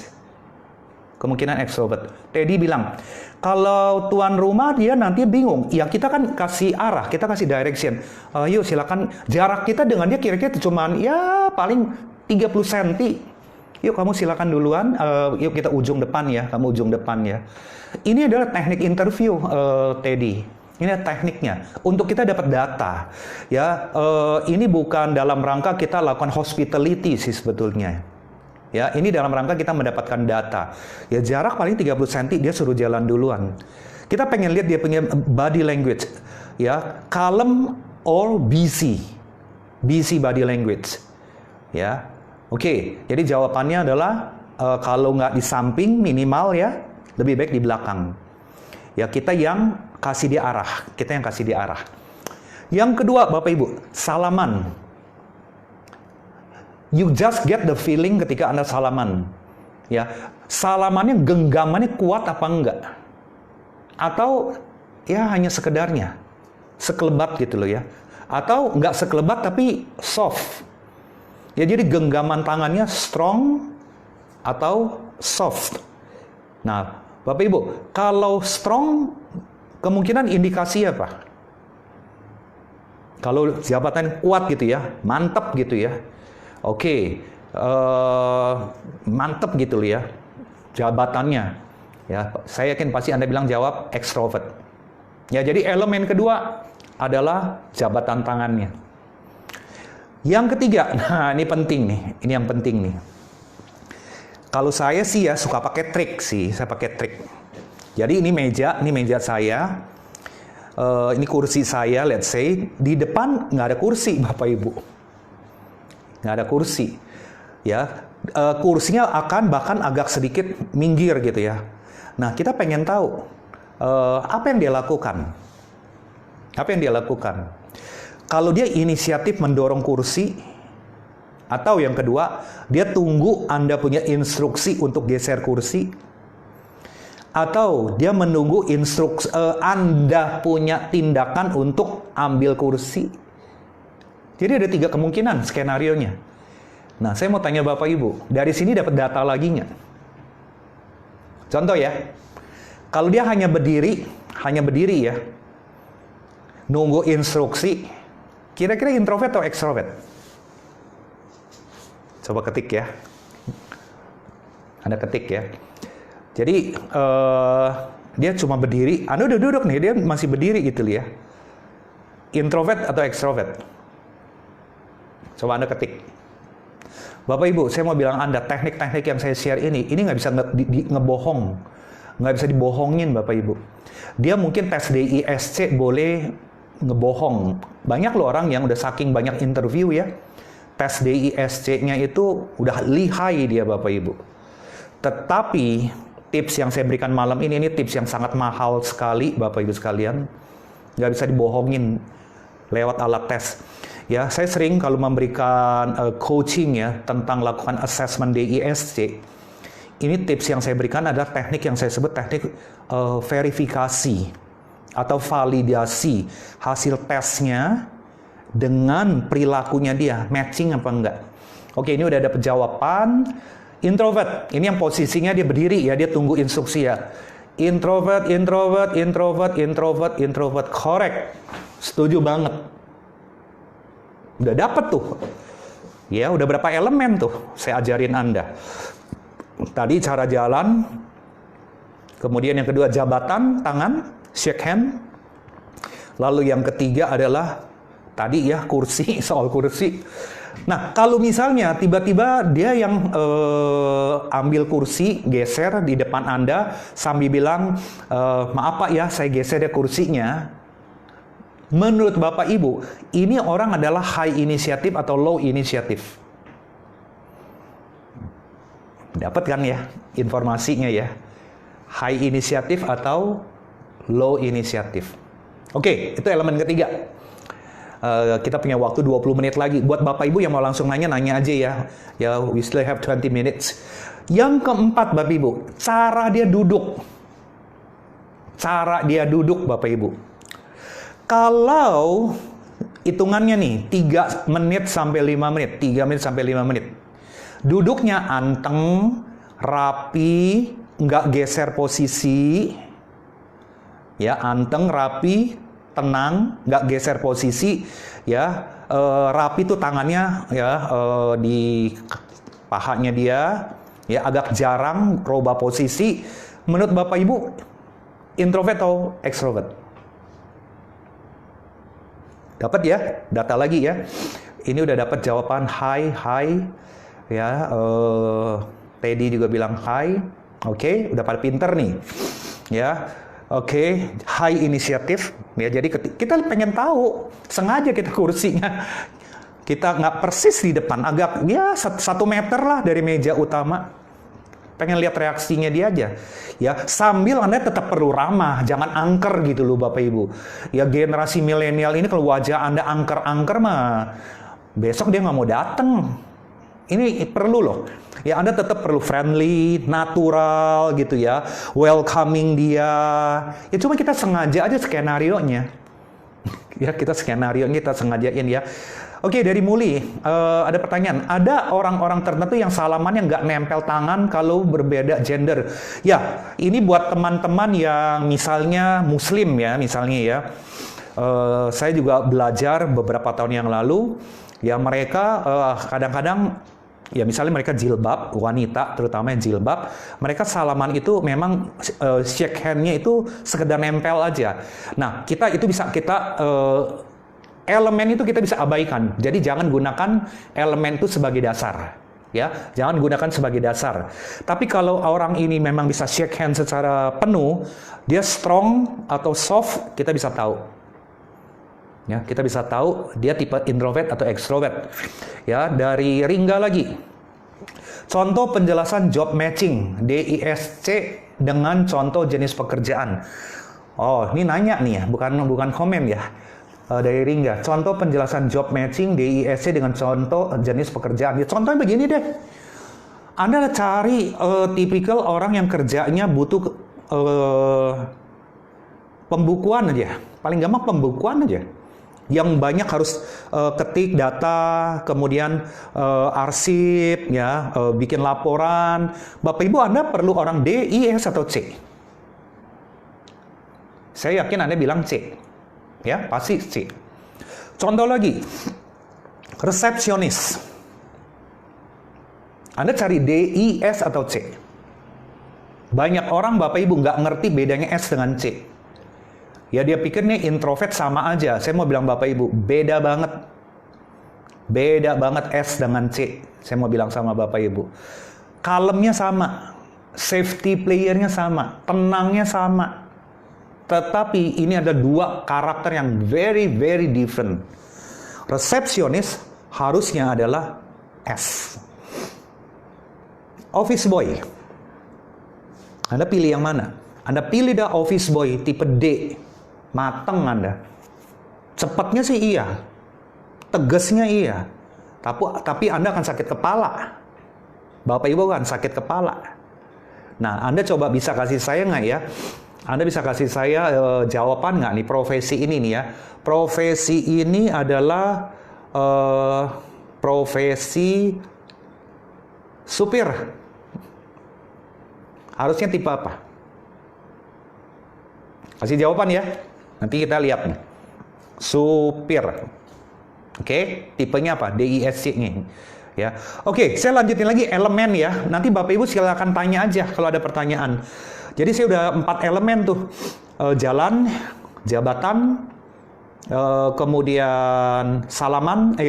Kemungkinan ekstrovert. Teddy bilang, kalau tuan rumah dia nanti bingung. Ya kita kan kasih arah, kita kasih direction. Yuk silakan, jarak kita dengan dia kira-kira cuman ya paling 30 cm. Yuk kamu silakan duluan, yuk kita ujung depan ya, kamu ujung depan ya. Ini adalah teknik interview, Teddy. Ini tekniknya untuk kita dapat data. Ya, ini bukan dalam rangka kita lakukan hospitality sih sebetulnya. Ya, ini dalam rangka kita mendapatkan data. Ya, jarak paling 30 cm dia suruh jalan duluan. Kita pengen lihat dia punya body language. Ya, calm or busy. Busy body language. Ya. Oke, jadi jawabannya adalah kalau nggak di samping minimal ya, lebih baik di belakang. Ya, kita yang kasih dia arah. Kita yang kasih dia arah. Yang kedua, Bapak Ibu, salaman. You just get the feeling ketika Anda salaman. Ya, salamannya genggamannya kuat apa enggak? Atau ya hanya sekedarnya, sekelebat gitu loh ya. Atau enggak sekelebat tapi soft. Ya, jadi genggaman tangannya strong atau soft. Nah, Bapak Ibu, kalau strong kemungkinan indikasi apa? Kalau jabatan kuat gitu ya, mantap gitu ya. Oke, mantep gitu loh ya, jabatannya. Ya, saya yakin pasti Anda bilang jawab ekstrovert. Ya, jadi elemen kedua adalah jabatan tangannya. Yang ketiga, nah ini penting nih, ini yang penting nih. Kalau saya sih ya suka pakai trik sih, saya pakai trik. Jadi ini meja saya, ini kursi saya, let's say di depan nggak ada kursi, Bapak Ibu. Nggak ada kursi, ya kursinya akan bahkan agak sedikit minggir gitu ya. Nah kita pengen tahu apa yang dia lakukan, Kalau dia inisiatif mendorong kursi, atau yang kedua dia tunggu Anda punya instruksi untuk geser kursi, atau dia menunggu instruksi Anda punya tindakan untuk ambil kursi. Jadi ada 3 kemungkinan skenarionya. Nah, saya mau tanya Bapak Ibu, dari sini dapat data lagi nggak? Contoh ya, kalau dia hanya berdiri ya, nunggu instruksi, kira-kira introvert atau ekstrovert? Coba ketik ya. Anda ketik ya. Jadi, dia cuma berdiri, Anda udah duduk nih, dia masih berdiri gitu ya. Introvert atau ekstrovert? Coba Anda ketik. Bapak Ibu, saya mau bilang Anda, teknik-teknik yang saya share ini nggak bisa ngebohong. Nggak bisa dibohongin Bapak Ibu. Dia mungkin tes DISC boleh ngebohong. Banyak loh orang yang udah saking banyak interview ya, tes DISC-nya itu udah lihai dia Bapak Ibu. Tetapi, tips yang saya berikan malam ini tips yang sangat mahal sekali Bapak Ibu sekalian. Nggak bisa dibohongin lewat alat tes. Ya, saya sering kalau memberikan coaching ya tentang lakukan assessment DISC. Ini tips yang saya berikan adalah teknik yang saya sebut teknik verifikasi atau validasi hasil tesnya dengan perilakunya dia, matching apa enggak. Oke, ini udah ada jawaban. Introvert, ini yang posisinya dia berdiri ya, dia tunggu instruksi ya. Introvert, correct. Setuju banget. Udah dapet tuh. Ya, udah berapa elemen tuh saya ajarin Anda. Tadi cara jalan. Kemudian yang kedua jabatan tangan, shake hand. Lalu yang ketiga adalah tadi ya kursi, soal kursi. Nah, kalau misalnya tiba-tiba dia yang ambil kursi, geser di depan Anda sambil bilang, maaf Pak ya, saya geser dia kursinya. Menurut Bapak Ibu, ini orang adalah high initiative atau low initiative? Dapat kan ya informasinya ya? High initiative atau low initiative? Oke, itu elemen ketiga. Kita punya waktu 20 menit lagi. Buat Bapak Ibu yang mau langsung nanya aja ya. Ya, we still have 20 minutes. Yang keempat Bapak Ibu, cara dia duduk. Cara dia duduk Bapak Ibu. Kalau hitungannya nih 3 menit sampai 5 menit, 3 menit sampai 5 menit. Duduknya anteng, rapi, nggak geser posisi, ya, anteng, rapi, tenang, nggak geser posisi, ya, rapi tuh tangannya, ya, di pahanya dia, ya, agak jarang rubah posisi. Menurut Bapak Ibu, introvert atau extrovert? Dapat ya, data lagi ya. Ini udah dapat jawaban hi, ya. Teddy juga bilang hi. Oke, udah pada pinter nih, ya. Oke, high inisiatif, ya. Jadi kita pengen tahu, sengaja kita kursinya kita nggak persis di depan, agak ya 1 meter lah dari meja utama. Pengen lihat reaksinya dia aja, ya. Sambil Anda tetap perlu ramah, jangan angker gitu loh Bapak Ibu. Ya, generasi milenial ini kalau wajah Anda angker-angker mah, besok dia nggak mau dateng. Ini perlu loh. Ya, Anda tetap perlu friendly, natural gitu ya, welcoming dia. Ya, cuma kita sengaja aja skenario-nya. Ya, kita skenario-nya kita sengajain ya. Oke, dari Muli, ada pertanyaan. Ada orang-orang tertentu yang salamannya nggak nempel tangan kalau berbeda gender. Ya, ini buat teman-teman yang misalnya Muslim ya, misalnya ya. Saya juga belajar beberapa tahun yang lalu. Ya, mereka kadang-kadang, ya misalnya mereka jilbab, wanita terutama yang jilbab, mereka salaman itu memang shake hand-nya itu sekedar nempel aja. Nah, elemen itu kita bisa abaikan. Jadi jangan gunakan elemen itu sebagai dasar. Ya, jangan gunakan sebagai dasar. Tapi kalau orang ini memang bisa shake hand secara penuh, dia strong atau soft, kita bisa tahu. Ya, kita bisa tahu dia tipe introvert atau extrovert. Ya, dari Ringga lagi. Contoh penjelasan job matching DISC dengan contoh jenis pekerjaan. Oh, ini nanya nih ya, bukan komen ya. Dari Ringga. Contoh penjelasan job matching DISC dengan contoh jenis pekerjaan. Ya, contohnya begini deh. Anda cari tipikal orang yang kerjanya butuh pembukuan aja. Paling gampang pembukuan aja. Yang banyak harus ketik data, kemudian arsip, ya, bikin laporan. Bapak Ibu, Anda perlu orang D, I, S atau C? Saya yakin Anda bilang C, ya, pasti C. Contoh lagi, resepsionis. Anda cari D, I, S atau C? Banyak orang Bapak Ibu nggak ngerti bedanya S dengan C. Ya, dia pikir nih introvert sama aja. Saya mau bilang Bapak Ibu, beda banget. Beda banget S dengan C. Saya mau bilang sama Bapak Ibu. Kalemnya sama. Safety player-nya sama. Tenangnya sama. Tetapi ini ada dua karakter yang very, very different. Resepsionis harusnya adalah S. Office boy. Anda pilih yang mana? Anda pilih dah office boy tipe D. Mateng Anda. Cepatnya sih iya. Tegasnya iya. Tapi Anda akan sakit kepala. Bapak Ibu kan sakit kepala. Nah, Anda coba bisa kasih saya nggak ya? Anda bisa kasih saya jawaban nggak nih profesi ini nih ya? Profesi ini adalah profesi supir. Harusnya tipe apa? Kasih jawaban ya. Nanti kita lihat nih. Supir. Oke, tipenya apa? DISC-nya. Ya. Oke, saya lanjutin lagi elemen ya. Nanti Bapak Ibu silakan tanya aja kalau ada pertanyaan. Jadi saya udah 4 elemen tuh. Jalan, jabatan, kemudian salaman,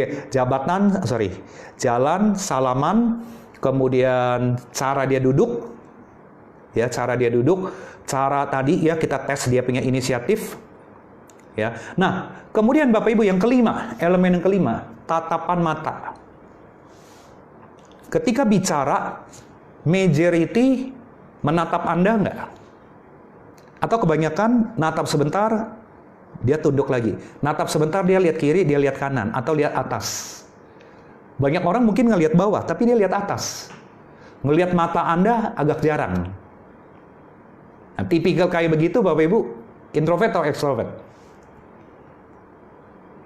jalan, salaman, kemudian cara dia duduk. Ya, cara dia duduk, cara tadi ya kita tes dia punya inisiatif. Ya. Nah, kemudian Bapak Ibu yang kelima, elemen yang kelima, tatapan mata. Ketika bicara, majority menatap Anda enggak? Atau kebanyakan natap sebentar, dia tunduk lagi. Natap sebentar, dia lihat kiri, dia lihat kanan, atau lihat atas. Banyak orang mungkin ngelihat bawah, tapi dia lihat atas. Ngelihat mata Anda agak jarang. Nah, tipikal kayak begitu Bapak Ibu, introvert atau extrovert?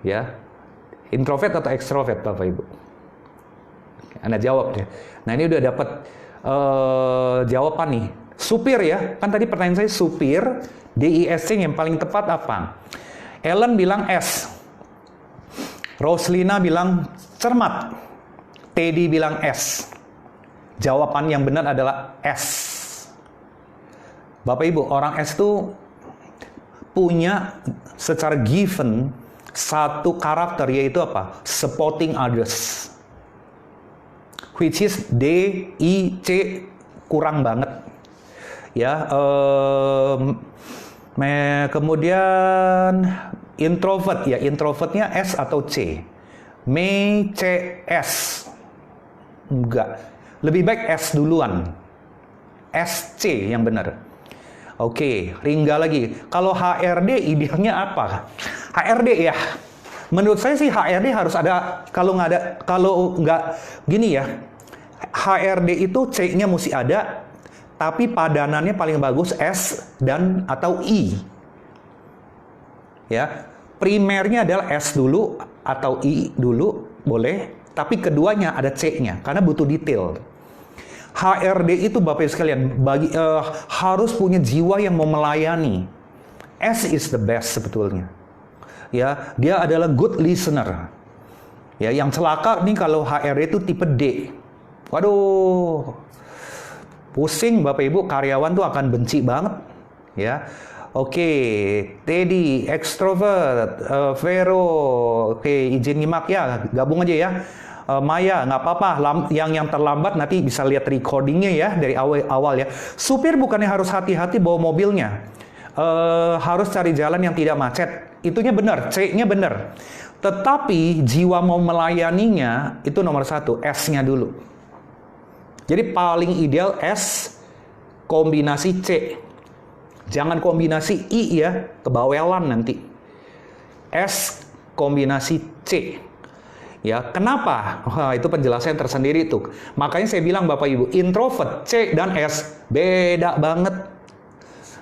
Ya, introvert atau extrovert Bapak Ibu? Anda jawab deh. Nah, ini udah dapat jawaban nih. Supir ya, kan tadi pertanyaan saya supir, DISC yang paling tepat apa? Ellen bilang S. Roslina bilang cermat. Teddy bilang S. Jawaban yang benar adalah S. Bapak Ibu, orang S itu punya secara given satu karakter, yaitu apa? Supporting others. Which is D, I, C kurang banget. Ya, kemudian introvert, ya introvertnya S atau C. May, C, S. Enggak. Lebih baik S duluan. SC yang benar. Oke, Ringga lagi. Kalau HRD idealnya apa? HRD ya. Menurut saya sih HRD harus ada. Kalau nggak gini ya. HRD itu C-nya mesti ada, tapi padanannya paling bagus S dan atau I. Ya, primernya adalah S dulu atau I dulu boleh, tapi keduanya ada C-nya karena butuh detail. HRD itu Bapak Ibu sekalian harus punya jiwa yang mau melayani. S is the best sebetulnya. Ya, dia adalah good listener. Ya, yang celaka nih kalau HRD itu tipe D. Waduh. Pusing Bapak Ibu, karyawan tuh akan benci banget. Ya. Oke, Teddy, extrovert, Vero, oke, izin nyimak ya, gabung aja ya. Maya, nggak apa-apa, yang terlambat nanti bisa lihat recordingnya ya dari awal ya. Supir bukannya harus hati-hati bawa mobilnya, harus cari jalan yang tidak macet. Itunya benar, C-nya benar. Tetapi jiwa mau melayaninya itu nomor satu, S-nya dulu. Jadi paling ideal S kombinasi C. Jangan kombinasi I ya, kebawelan nanti. S kombinasi C. Ya, kenapa? Wah, itu penjelasan tersendiri tuh. Makanya saya bilang Bapak Ibu, introvert C dan S beda banget.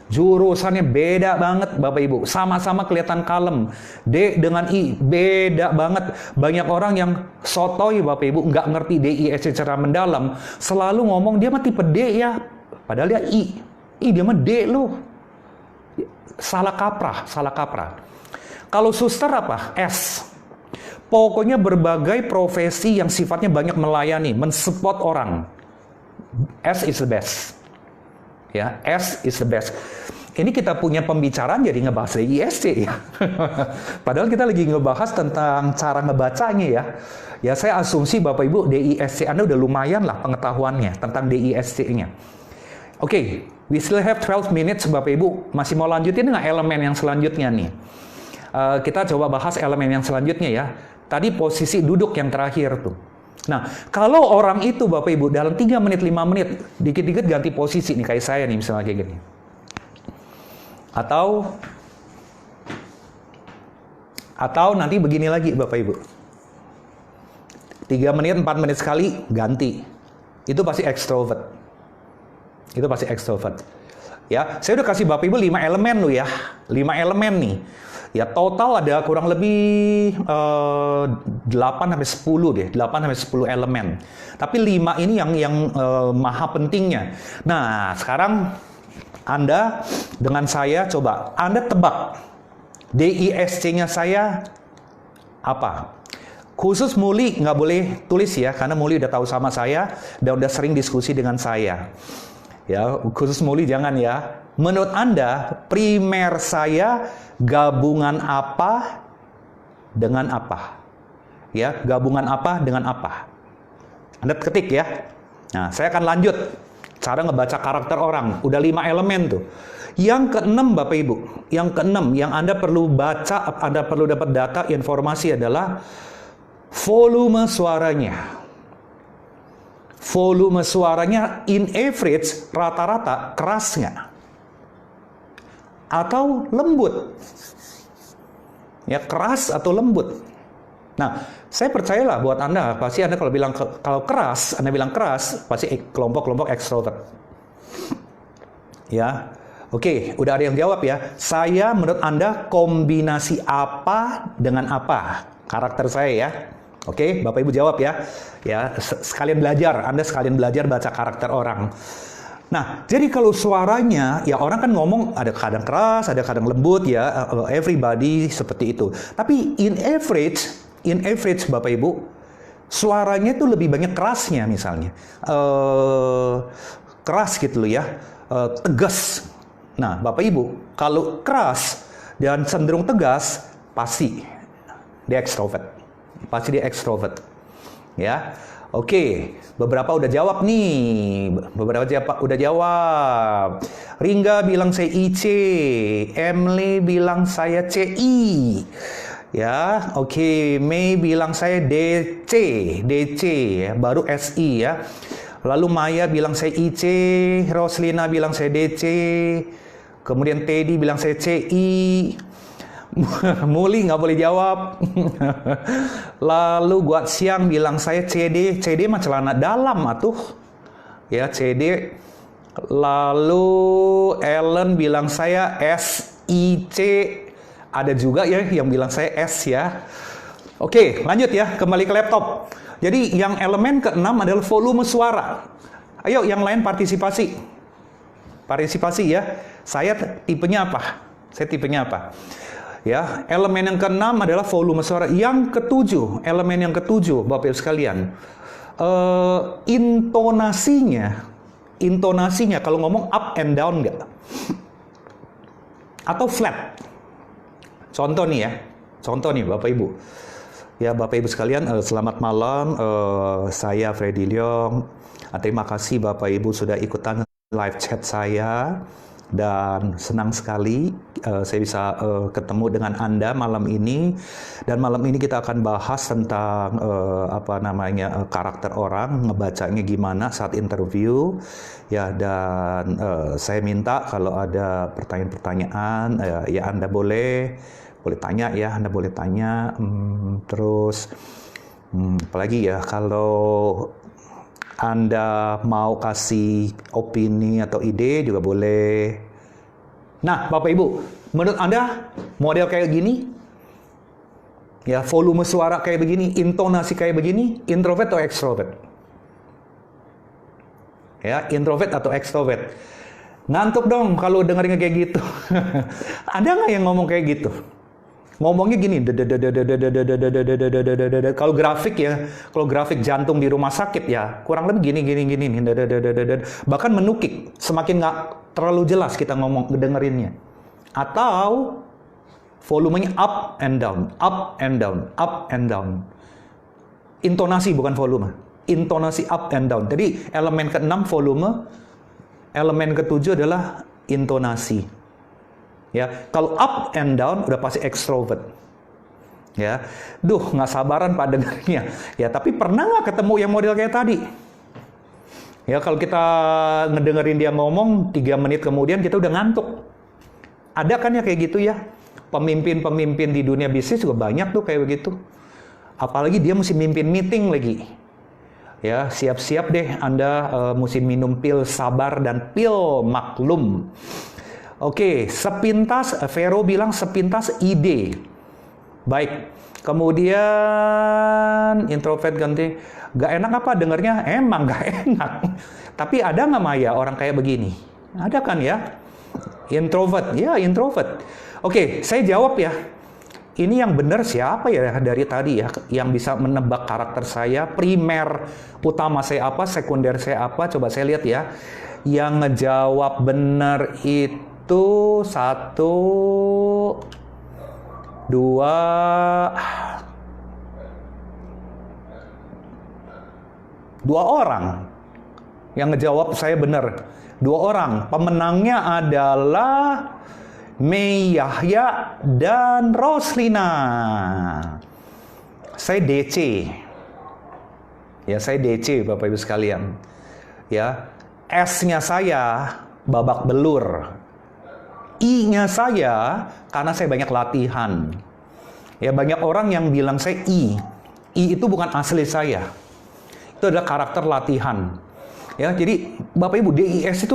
Jurusannya beda banget Bapak Ibu. Sama-sama kelihatan kalem. D dengan I beda banget. Banyak orang yang sotoy Bapak Ibu, nggak ngerti DISC secara mendalam. Selalu ngomong dia mah tipe D ya. Padahal dia I. Dia mah D loh. Salah kaprah, salah kaprah. Kalau suster apa? S. Pokoknya berbagai profesi yang sifatnya banyak melayani, mensupport orang. S is the best. Ya, S is the best. Ini kita punya pembicaraan jadi ngebahas DISC ya. Padahal kita lagi ngebahas tentang cara ngebacanya ya. Ya, saya asumsi Bapak Ibu DISC Anda udah lumayan lah pengetahuannya tentang DISC-nya. Oke, we still have 12 minutes Bapak Ibu. Masih mau lanjutin nggak elemen yang selanjutnya nih? Kita coba bahas elemen yang selanjutnya ya. Tadi posisi duduk yang terakhir tuh. Nah, kalau orang itu Bapak Ibu dalam 3 menit, 5 menit, dikit-dikit ganti posisi nih, kayak saya nih misalnya kayak gini. Atau nanti begini lagi Bapak Ibu. 3 menit, 4 menit sekali, ganti. Itu pasti extrovert. Itu pasti extrovert. Ya, saya udah kasih Bapak Ibu 5 elemen loh ya. 5 elemen nih. Ya, total ada kurang lebih 8-10 deh, 8-10 elemen. Tapi 5 ini yang maha pentingnya. Nah, sekarang Anda dengan saya coba, Anda tebak DISC-nya saya apa? Khusus Muli nggak boleh tulis ya, karena Muli udah tahu sama saya dan udah sering diskusi dengan saya. Ya, khusus Muli jangan ya. Menurut Anda, primer saya gabungan apa dengan apa? Ya, gabungan apa dengan apa? Anda ketik ya. Nah, saya akan lanjut. Cara ngebaca karakter orang. Udah 5 elemen tuh. Yang keenam Bapak Ibu. Yang keenam yang Anda perlu baca, Anda perlu dapat data, informasi adalah volume suaranya. Volume suaranya in average rata-rata keras nggak? Atau lembut? Ya, keras atau lembut? Nah, saya percayalah buat Anda, pasti Anda kalau keras, Anda bilang keras, pasti kelompok-kelompok ekstrovert. Ya, oke, udah ada yang jawab ya. Saya menurut Anda kombinasi apa dengan apa? Karakter saya ya. Oke, Bapak Ibu jawab ya. Ya, sekalian belajar, Anda sekalian belajar baca karakter orang. Nah, jadi kalau suaranya, ya orang kan ngomong ada kadang keras, ada kadang lembut ya, everybody seperti itu. Tapi in average Bapak Ibu, suaranya itu lebih banyak kerasnya misalnya. Keras gitu loh ya, tegas. Nah, Bapak Ibu, kalau keras dan cenderung tegas, pasti dia ekstrovert. Pasti dia ekstrovert. Ya. Oke, beberapa udah jawab nih. Beberapa udah jawab. Ringga bilang saya IC, Emily bilang saya CI. Ya, oke, Mei bilang saya DC ya, baru SI ya. Lalu Maya bilang saya IC, Roslina bilang saya DC, kemudian Teddy bilang saya CI, Muli nggak boleh jawab. Lalu Guat Siang bilang saya CD mah celana dalam atuh, ya CD. Lalu Ellen bilang saya SIC, ada juga ya yang bilang saya S ya. Oke, lanjut ya, kembali ke laptop. Jadi yang elemen ke-6 adalah volume suara. Ayo yang lain partisipasi. Partisipasi ya. Saya tipenya apa? Ya, elemen yang ke-6 adalah volume suara. Yang ke-7, elemen yang ke-7 Bapak Ibu sekalian. Intonasinya kalau ngomong up and down enggak? Atau flat? Contoh nih Bapak Ibu. Ya Bapak Ibu sekalian, selamat malam. Saya Freddy Leong. Terima kasih Bapak Ibu sudah ikutan live chat saya. Dan senang sekali saya bisa ketemu dengan Anda malam ini. Dan malam ini kita akan bahas tentang karakter orang, ngebacanya gimana saat interview. Ya, dan saya minta kalau ada pertanyaan-pertanyaan, ya Anda boleh tanya ya, Anda boleh tanya. Terus apalagi ya, kalau Anda mau kasih opini atau ide juga boleh. Nah, Bapak Ibu, menurut Anda model kayak gini, ya volume suara kayak begini, intonasi kayak begini, introvert atau extrovert? Ya, introvert atau extrovert? Ngantuk dong kalau dengerin kayak gitu. Ada nggak yang ngomong kayak gitu? Ngomongnya gini, kalau grafik ya, kalau grafik jantung di rumah sakit ya, kurang lebih gini, bahkan menukik, semakin nggak terlalu jelas kita ngomong ngedengerinnya. Atau volumenya up and down, up and down, up and down. Intonasi bukan volume, intonasi up and down. Jadi elemen ke-6 volume, elemen ke-7 adalah intonasi. Ya, kalau up and down udah pasti extrovert. Ya, nggak sabaran Pak dengarnya. Ya, tapi pernah nggak ketemu yang model kayak tadi? Ya, kalau kita ngedengerin dia ngomong 3 menit kemudian kita udah ngantuk. Ada kan ya kayak gitu ya? Pemimpin-pemimpin di dunia bisnis juga banyak tuh kayak begitu. Apalagi dia mesti mimpin meeting lagi. Ya, siap-siap deh Anda mesti minum pil sabar dan pil maklum. Oke, sepintas, Vero bilang sepintas ide. Baik, kemudian introvert ganti. Gak enak apa dengarnya? Emang gak enak. Tapi ada nggak Maya orang kayak begini? Ada kan ya? Introvert, ya introvert. Oke, saya jawab ya. Ini yang benar siapa ya dari tadi ya? Yang bisa menebak karakter saya, primer utama saya apa, sekunder saya apa? Coba saya lihat ya. Yang ngejawab benar itu 1, 2, 2 orang yang ngejawab saya benar. 2 orang. Pemenangnya adalah Mei Yahya dan Roslina. Saya DC. Ya, saya DC Bapak Ibu sekalian. Ya, S-nya saya babak belur. I-nya saya karena saya banyak latihan. Ya, banyak orang yang bilang saya I. I itu bukan asli saya. Itu adalah karakter latihan. Ya, jadi Bapak Ibu, DIS itu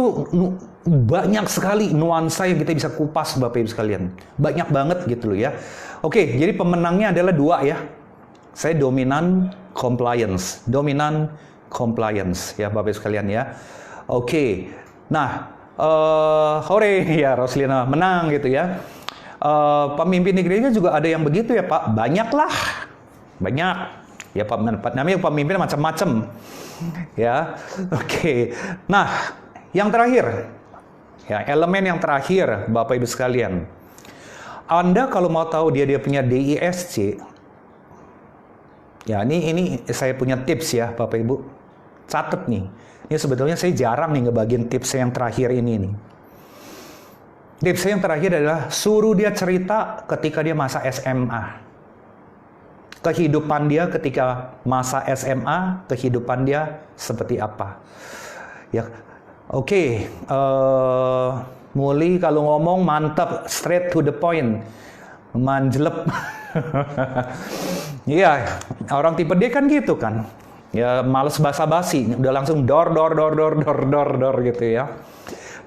banyak sekali nuansa yang kita bisa kupas Bapak Ibu sekalian. Banyak banget gitu loh ya. Oke, jadi pemenangnya adalah 2 ya. Saya dominan compliance ya Bapak Ibu sekalian ya. Oke. Nah, hore ya Roslina menang gitu ya. Pemimpin di gereja juga ada yang begitu ya Pak, banyak lah, banyak. Ya namanya pemimpin macam-macam. Ya, oke. Nah, yang terakhir, ya elemen yang terakhir, Bapak Ibu sekalian. Anda kalau mau tahu dia punya DISC, ya ini saya punya tips ya Bapak Ibu. Catat nih. Ini sebetulnya saya jarang nih ngebagiin tips yang terakhir ini nih. Tips yang terakhir adalah suruh dia cerita ketika dia masa SMA. Kehidupan dia ketika masa SMA, kehidupan dia seperti apa. Ya, oke. Muli kalau ngomong mantap, straight to the point, manjelep. Iya, orang tipe D kan gitu kan. Ya males basa-basi, udah langsung dor gitu ya.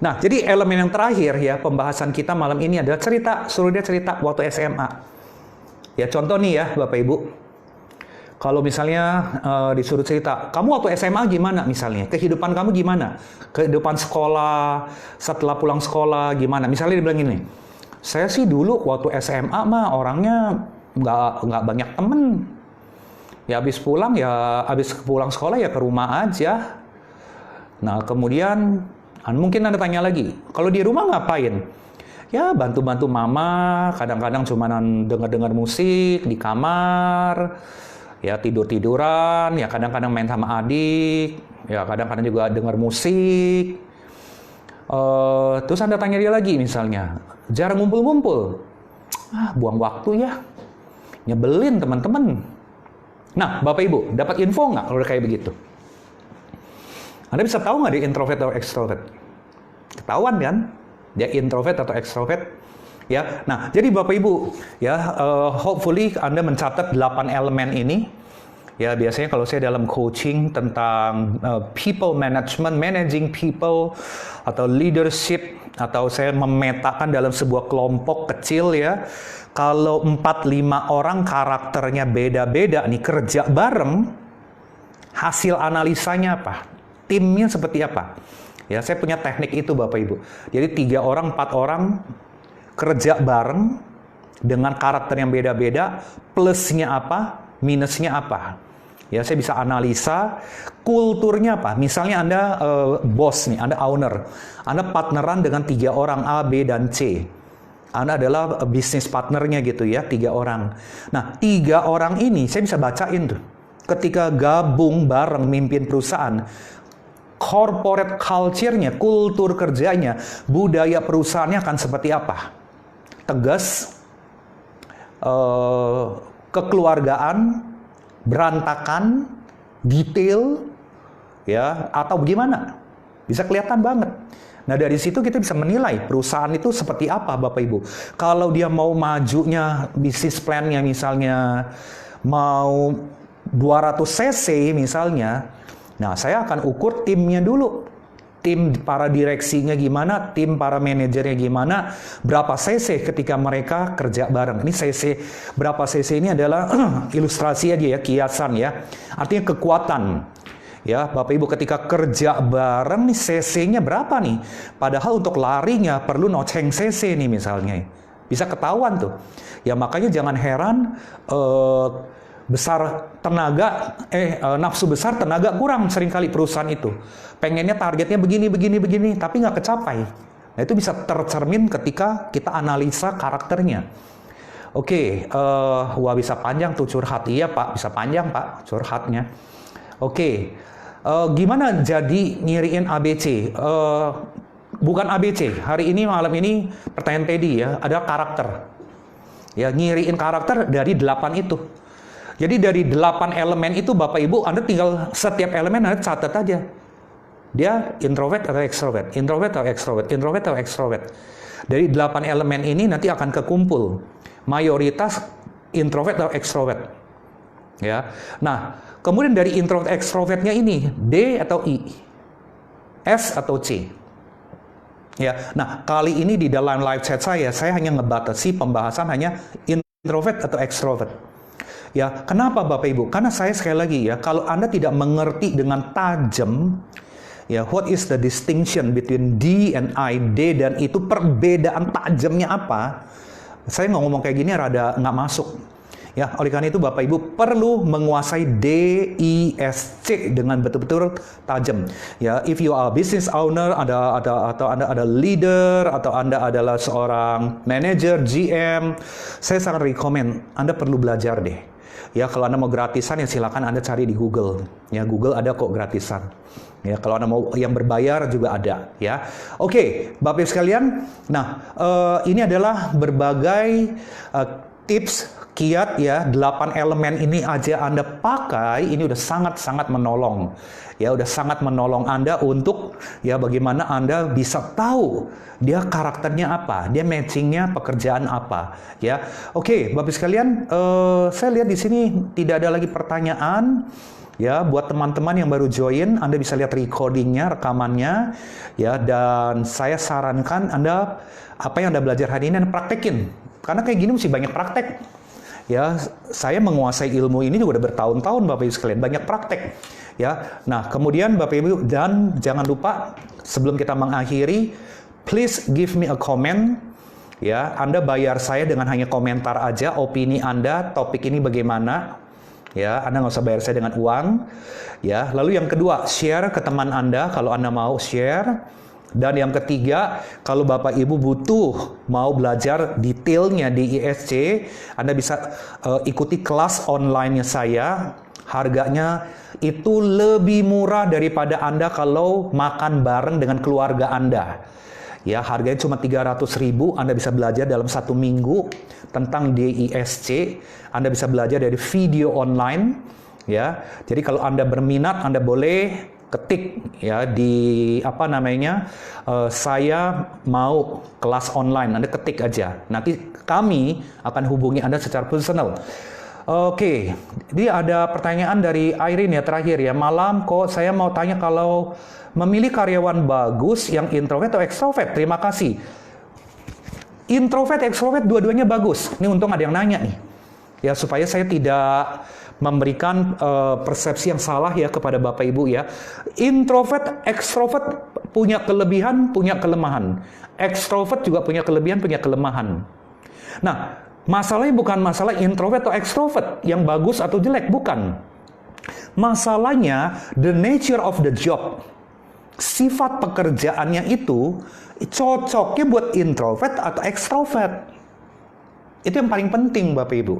Nah, jadi elemen yang terakhir ya pembahasan kita malam ini adalah cerita, suruh dia cerita waktu SMA. Ya contoh nih ya Bapak Ibu. Kalau misalnya disuruh cerita, kamu waktu SMA gimana misalnya? Kehidupan kamu gimana? Kehidupan sekolah, setelah pulang sekolah gimana? Misalnya dibilang gini, saya sih dulu waktu SMA mah orangnya nggak banyak temen. Ya habis pulang sekolah ya ke rumah aja. Nah kemudian mungkin Anda tanya lagi, kalau di rumah ngapain? Ya bantu-bantu mama, kadang-kadang cuma dengar-dengar musik di kamar. Ya tidur-tiduran, ya kadang-kadang main sama adik, ya kadang-kadang juga dengar musik. Terus Anda tanya dia lagi misalnya, jarang ngumpul-ngumpul. Buang waktu ya. Nyebelin teman-teman. Nah, Bapak Ibu, dapat info nggak kalau kayak begitu? Anda bisa tahu nggak dia introvert atau extrovert? Ketahuan kan? Dia introvert atau extrovert? Ya, nah jadi Bapak Ibu, ya hopefully Anda mencatat 8 elemen ini. Ya biasanya kalau saya dalam coaching tentang people management, managing people atau leadership, atau saya memetakan dalam sebuah kelompok kecil ya. Kalau 4-5 orang karakternya beda-beda nih kerja bareng, hasil analisanya apa? Timnya seperti apa? Ya saya punya teknik itu Bapak Ibu. Jadi 3 orang, 4 orang kerja bareng dengan karakter yang beda-beda, plusnya apa, minusnya apa. Ya, saya bisa analisa kulturnya apa. Misalnya Anda bos nih, Anda owner. Anda partneran dengan 3 orang A, B, dan C. Anda adalah bisnis partnernya gitu ya, 3 orang. Nah, 3 orang ini saya bisa bacain tuh. Ketika gabung bareng mimpin perusahaan, corporate culture-nya, kultur kerjanya, budaya perusahaannya akan seperti apa? Tegas, kekeluargaan, berantakan, detail, ya, atau bagaimana? Bisa kelihatan banget. Nah dari situ kita bisa menilai perusahaan itu seperti apa Bapak Ibu. Kalau dia mau majunya, bisnis plan-nya misalnya mau 200 cc misalnya, nah saya akan ukur timnya dulu. Tim para direksinya gimana, tim para manajernya gimana, berapa cc ketika mereka kerja bareng. Ini cc, berapa cc ini adalah ilustrasi aja ya, kiasan ya. Artinya kekuatan. Ya, Bapak Ibu ketika kerja bareng nih cc-nya berapa nih? Padahal untuk larinya perlu noceng cc nih misalnya. Bisa ketahuan tuh. Ya makanya jangan heran besar tenaga, nafsu besar tenaga kurang seringkali perusahaan itu. Pengennya targetnya begini, tapi nggak kecapai. Nah itu bisa tercermin ketika kita analisa karakternya. Oke, wah bisa panjang tuh curhat. Iya Pak, bisa panjang Pak curhatnya. Oke, gimana jadi nyiriin ABC? Bukan ABC, hari ini malam ini pertanyaan Teddy ya, ada karakter. Ya, nyiriin karakter dari 8 itu. Jadi dari 8 elemen itu Bapak Ibu, Anda tinggal setiap elemen Anda catat aja. Dia introvert atau extrovert, introvert atau extrovert, introvert atau extrovert. Dari 8 elemen ini nanti akan kekumpul. Mayoritas introvert atau extrovert. Ya. Nah, kemudian dari introvert extrovertnya ini D atau I, S atau C. Ya. Nah, kali ini di dalam live chat saya hanya ngebatasi pembahasan hanya introvert atau extrovert. Ya, kenapa Bapak Ibu? Karena saya sekali lagi ya, kalau Anda tidak mengerti dengan tajam Ya, what is the distinction between D and I? D dan itu perbedaan tajamnya apa? Saya ngomong kayak gini rada nggak masuk. Ya, oleh karena itu Bapak Ibu perlu menguasai D, I, S, C dengan betul-betul tajam. Ya, if you are business owner, atau Anda ada leader, atau Anda adalah seorang manager, GM, saya sangat rekomen Anda perlu belajar deh. Ya, kalau Anda mau gratisan ya silakan Anda cari di Google. Ya, Google ada kok gratisan. Ya, kalau Anda mau yang berbayar juga ada, ya. Oke, Bapak Ibu sekalian. Nah, ini adalah berbagai tips kiat ya, 8 elemen ini aja Anda pakai, ini udah sangat-sangat menolong. Ya, udah sangat menolong Anda untuk ya bagaimana Anda bisa tahu dia karakternya apa, dia matchingnya pekerjaan apa, ya. Oke, Bapak sekalian, saya lihat di sini tidak ada lagi pertanyaan. Ya, buat teman-teman yang baru join, Anda bisa lihat recordingnya, rekamannya, ya. Dan saya sarankan Anda apa yang Anda belajar hari ini Anda praktekin, karena kayak gini mesti banyak praktek. Ya, saya menguasai ilmu ini juga udah bertahun-tahun Bapak Ibu sekalian, banyak praktek. Ya, nah kemudian Bapak Ibu, dan jangan lupa sebelum kita mengakhiri, please give me a comment. Ya, Anda bayar saya dengan hanya komentar aja, opini Anda, topik ini bagaimana. Ya, Anda nggak usah bayar saya dengan uang. Ya, lalu yang kedua, share ke teman Anda kalau Anda mau share. Dan yang ketiga, kalau Bapak Ibu butuh mau belajar detailnya di ISC, Anda bisa ikuti kelas online-nya saya. Harganya itu lebih murah daripada Anda kalau makan bareng dengan keluarga Anda. Ya, harganya cuma 300.000, Anda bisa belajar dalam 1 minggu tentang DISC. Anda bisa belajar dari video online. Ya, jadi kalau Anda berminat, Anda boleh ketik ya di apa namanya, saya mau kelas online. Anda ketik aja. Nanti kami akan hubungi Anda secara personal. Oke, jadi ada pertanyaan dari Irene ya terakhir ya. Malam kok saya mau tanya kalau memilih karyawan bagus yang introvert atau extrovert. Terima kasih. Introvert, extrovert dua-duanya bagus. Ini untung ada yang nanya nih. Ya, supaya saya tidak memberikan persepsi yang salah ya kepada Bapak Ibu ya. Introvert, extrovert punya kelebihan, punya kelemahan. Extrovert juga punya kelebihan, punya kelemahan. Nah, masalahnya bukan masalah introvert atau extrovert yang bagus atau jelek, bukan. Masalahnya the nature of the job. Sifat pekerjaannya itu cocoknya buat introvert atau extrovert. Itu yang paling penting Bapak Ibu.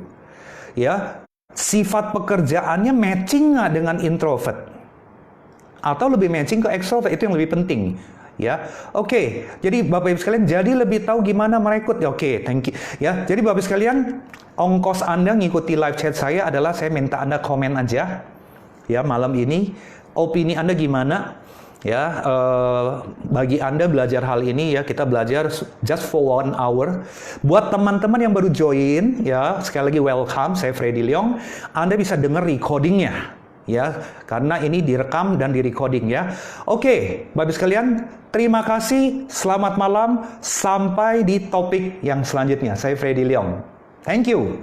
Ya, sifat pekerjaannya matching nggak dengan introvert? Atau lebih matching ke extrovert, itu yang lebih penting. Ya, oke. Jadi Bapak Ibu sekalian, jadi lebih tahu gimana merekrut. Ya, oke, thank you. Ya, jadi Bapak Ibu sekalian, ongkos Anda ngikuti live chat saya adalah saya minta Anda komen aja. Ya, malam ini opini Anda gimana? Ya, bagi Anda belajar hal ini ya, kita belajar just for 1 hour. Buat teman-teman yang baru join, ya sekali lagi welcome, saya Freddy Leong. Anda bisa dengar recordingnya, ya, karena ini direkam dan direcording ya. Oke, Bapak sekalian, terima kasih, selamat malam, sampai di topik yang selanjutnya. Saya Freddy Leong. Thank you.